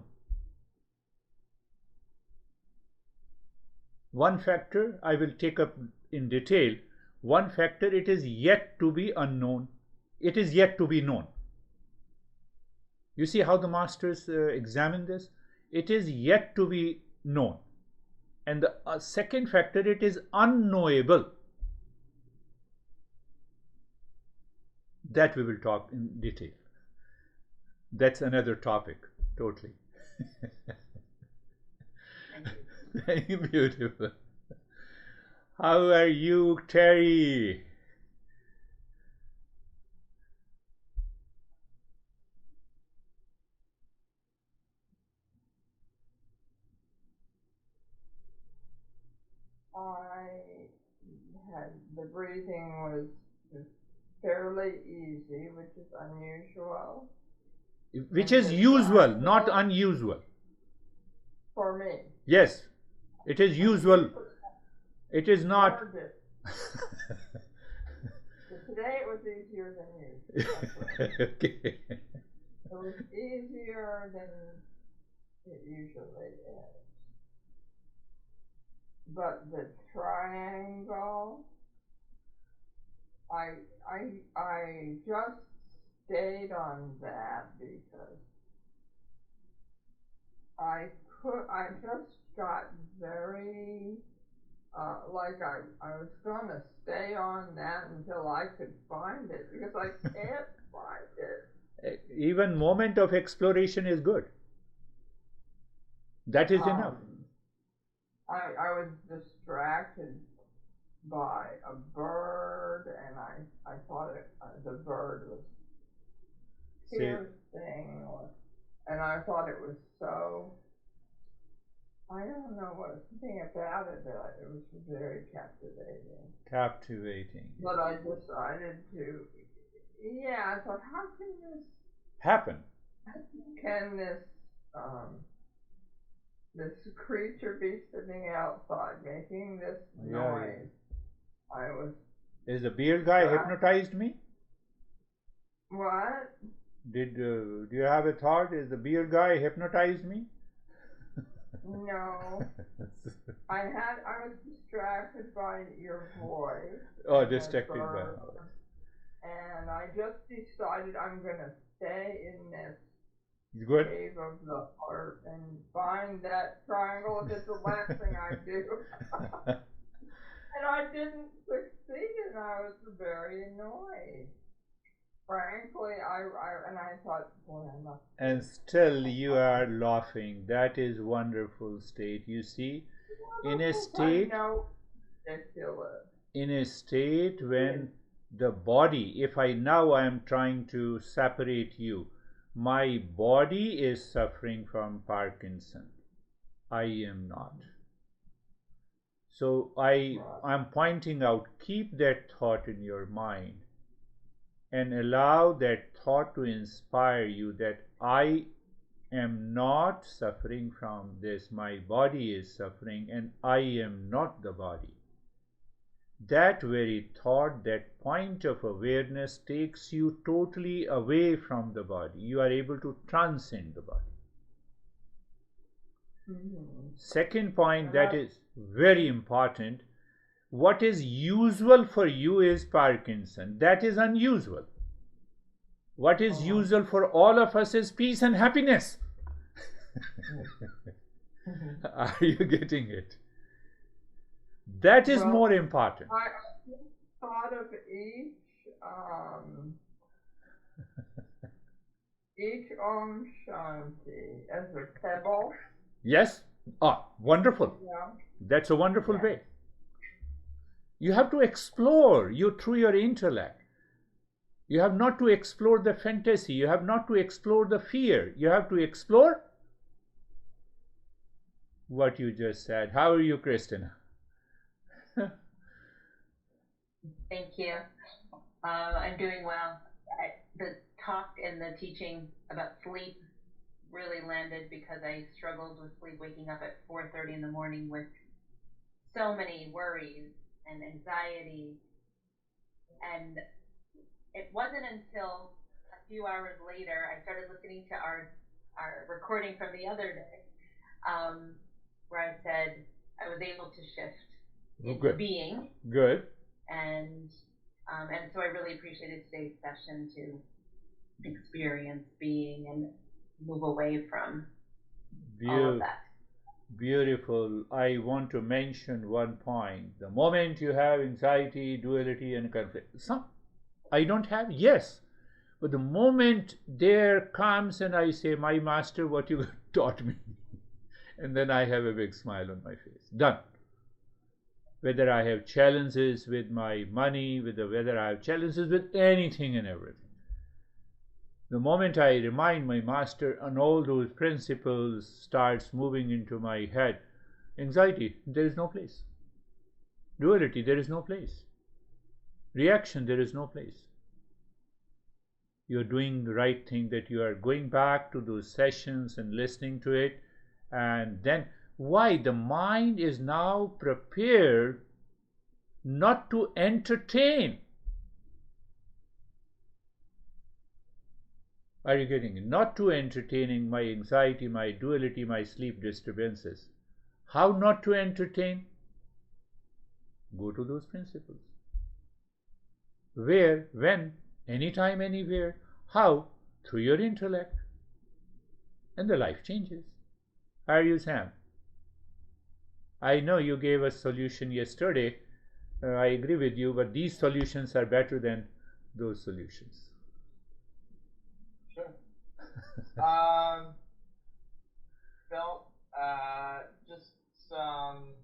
One factor I will take up in detail. One factor, it is yet to be unknown. It is yet to be known. You see how the masters examine this? It is yet to be known. And the second factor, it is unknowable. That we will talk in detail. That's another topic, totally. Thank you. Beautiful. How are you, Terry? The breathing was fairly easy, which is unusual. Which is usual, not unusual. For me. Yes, it is usual. It is not. Today it was easier than usual. Okay. It was easier than it usually is. But the triangle, I just stayed on that because I just got very, like I was going to stay on that until I could find it, because I can't find it. Even moment of exploration is good. That is enough. I was distracted by a bird, and I thought the bird was piercing, and I thought it was so, I don't know what thing about it, but it was very captivating. Captivating. But I decided to, I thought, how can this happen? can this creature be sitting outside making this Yeah, noise? I was Is the beard guy shocked. hypnotized me? What? Do you have a thought? Is the beard guy hypnotized me? No. I was distracted by your voice Oh, and the distracted by. bird, and I just decided I'm gonna stay in this Good. cave of the heart and find that triangle if it's the last thing I do. And I didn't succeed, and I was very annoyed. Frankly, I thought, boy, I must. And still you are laughing. That is wonderful state. You see, in a state, Ridiculous. in a state when the body, if I am trying to separate you, my body is suffering from Parkinson. I am not. So I'm pointing out, keep that thought in your mind and allow that thought to inspire you that I am not suffering from this. My body is suffering and I am not the body. That very thought, that point of awareness takes you totally away from the body. You are able to transcend the body. Second point that is very important, what is usual for you is Parkinson. That is unusual. What is usual for all of us is peace and happiness. Are you getting it? That is more important. I thought of each Om Shanti as a pebble. Yes? Ah, wonderful. Yeah. That's a wonderful way. You have to explore through your intellect. You have not to explore the fantasy. You have not to explore the fear. You have to explore what you just said. How are you, Christina? Thank you. I'm doing well. The talk and the teaching about sleep really landed because I struggled with sleep, waking up at 4:30 in the morning with so many worries and anxiety. And it wasn't until a few hours later I started listening to our recording from the other day, where I said I was able to shift into being. Good. And so I really appreciated today's session to experience being and move away from all of that. Beautiful. I want to mention one point. The moment you have anxiety, duality, and conflict, I don't have, yes. But the moment there comes and I say, my master, what you taught me, and then I have a big smile on my face. Done. Whether I have challenges with my money, whether I have challenges with anything and everything. The moment I remind my master and all those principles starts moving into my head, anxiety, there is no place. Duality, there is no place. Reaction, there is no place. You're doing the right thing, that you are going back to those sessions and listening to it, and then why? The mind is now prepared not to entertain. Are you getting it? Not to entertaining my anxiety, my duality, my sleep disturbances. How not to entertain? Go to those principles. Where, when, anytime, anywhere. How? Through your intellect. And the life changes. How are you, Sam? I know you gave us solution yesterday. I agree with you, but these solutions are better than those solutions. Sure. Felt just some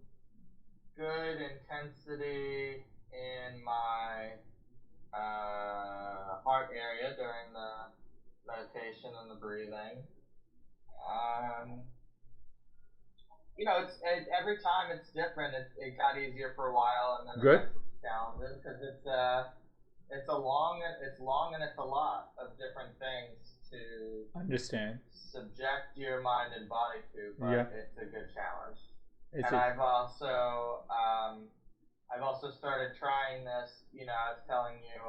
good intensity in my heart area during the meditation and the breathing. Every time it's different. It got easier for a while, and then it got challenges because it's long and it's a lot of different things to Understand? subject your mind and body to, but Yeah. it's a good challenge. It's And a, I've also started trying this. You know, I was telling you,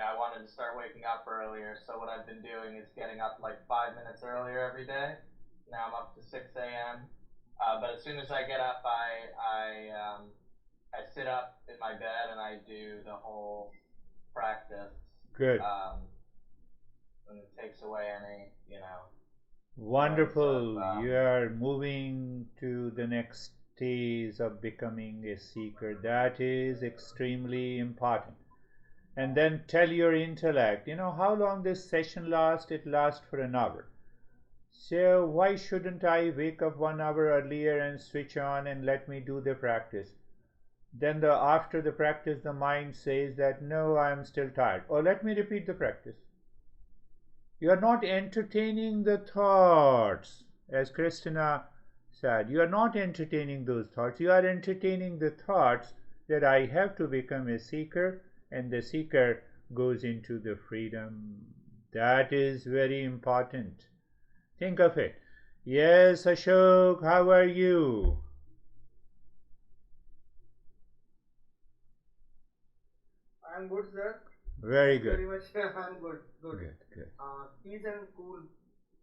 I wanted to start waking up earlier. So what I've been doing is getting up like 5 minutes earlier every day. Now I'm up to 6 a.m. But as soon as I get up, I sit up in my bed and I do the whole practice. good. And it takes away any, Wonderful. sense of, You are moving to the next stage of becoming a seeker. That is extremely important. And then tell your intellect, how long this session lasts? It lasts for an hour. So why shouldn't I wake up 1 hour earlier and switch on and let me do the practice? Then after the practice, the mind says that no, I am still tired. Or let me repeat the practice. You are not entertaining the thoughts, as Christina said. You are not entertaining those thoughts. You are entertaining the thoughts that I have to become a seeker, and the seeker goes into the freedom. That is very important. Think of it. Yes, Ashok, how are you? I'm good, sir. Very Thank you good. very much. I'm good. Good. Good. Peace and cool.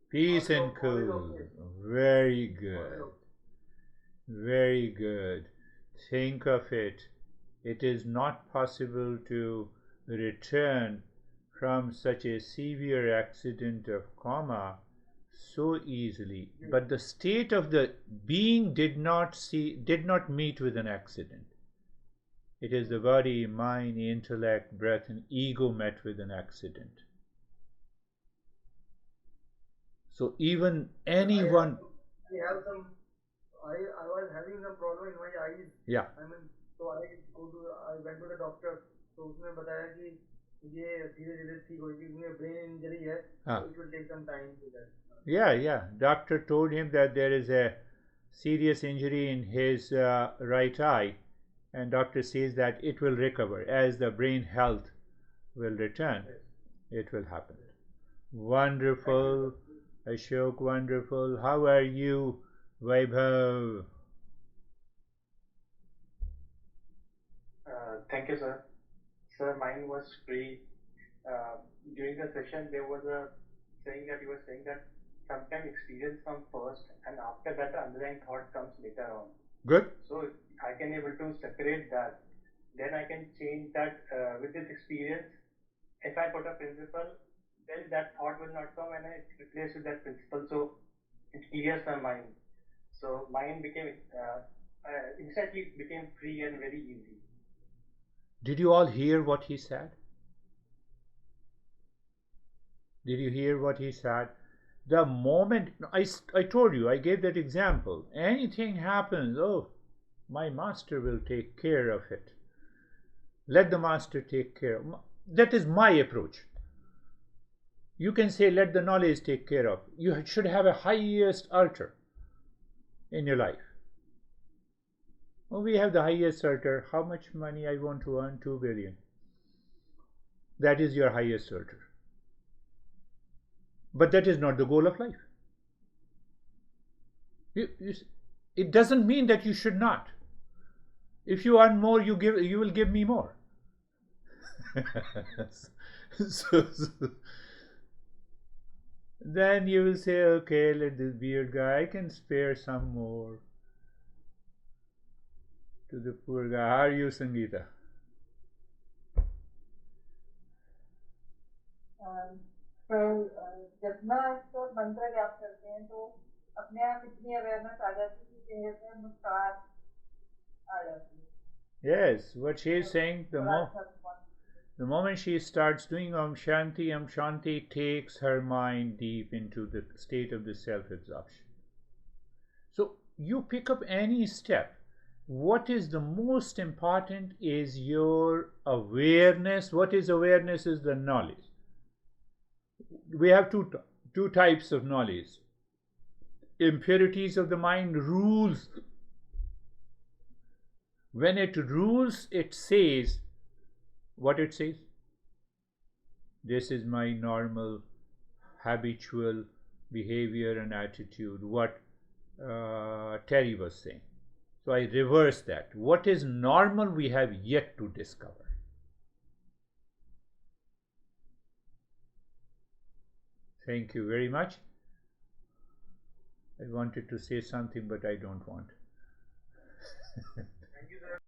Peace and Also, always cool. okay. Very Always good. okay. Very good. Think of it. It is not possible to return from such a severe accident of coma so easily. But the state of the being did not meet with an accident. It is the body, mind, intellect, breath, and ego met with an accident. So even anyone. I was having some problem in my eyes. Yeah. So I went to the doctor. So उसने बताया कि ये धीरे-धीरे ठीक होगी क्योंकि brain injury है. So it will take some time to get. Yeah. Doctor told him that there is a serious injury in his right eye, and doctor says that it will recover as the brain health will return. Yes. It will happen. Wonderful, Ashok. Wonderful. How are you, Vaibhav? Thank you, sir. Sir, mine was free. During the session, there was a saying that you were saying that sometimes experience comes first, and after that, the underlying thought comes later on. Good. So I can able to separate that. Then I can change that with this experience. If I put a principle, then that thought will not come, and I replace with that principle. So it clears the mind. So mind became instantly became free and very easy. Did you all hear what he said? Did you hear what he said? The moment I told you, I gave that example. Anything happens, my master will take care of it. Let the master take care. That is my approach. You can say, let the knowledge take care of. You should have a highest altar in your life. We have the highest altar. How much money I want to earn? 2 billion. That is your highest altar. But that is not the goal of life. It doesn't mean that you should not. If you earn more, you will give me more. so then you will say, okay, let this beard guy, I can spare some more to the poor guy. How are you, Sangeeta? जब ना तो मंत्र जाप करते हैं तो अपने आप इतनी अवेयरनेस आ जाती है कि चेहरे पे मुस्कान आ जाती है. Yes, what she is saying, the moment she starts doing Om Shanti takes her mind deep into the state of the self-absorption. So you pick up any step. What is the most important is your awareness. What is awareness is the knowledge. We have two types of knowledge. Impurities of the mind rules. When it rules, it says what it says. This is my normal habitual behavior and attitude, what Terry was saying. So I reverse that. What is normal we have yet to discover. Thank you very much. I wanted to say something, but I don't want.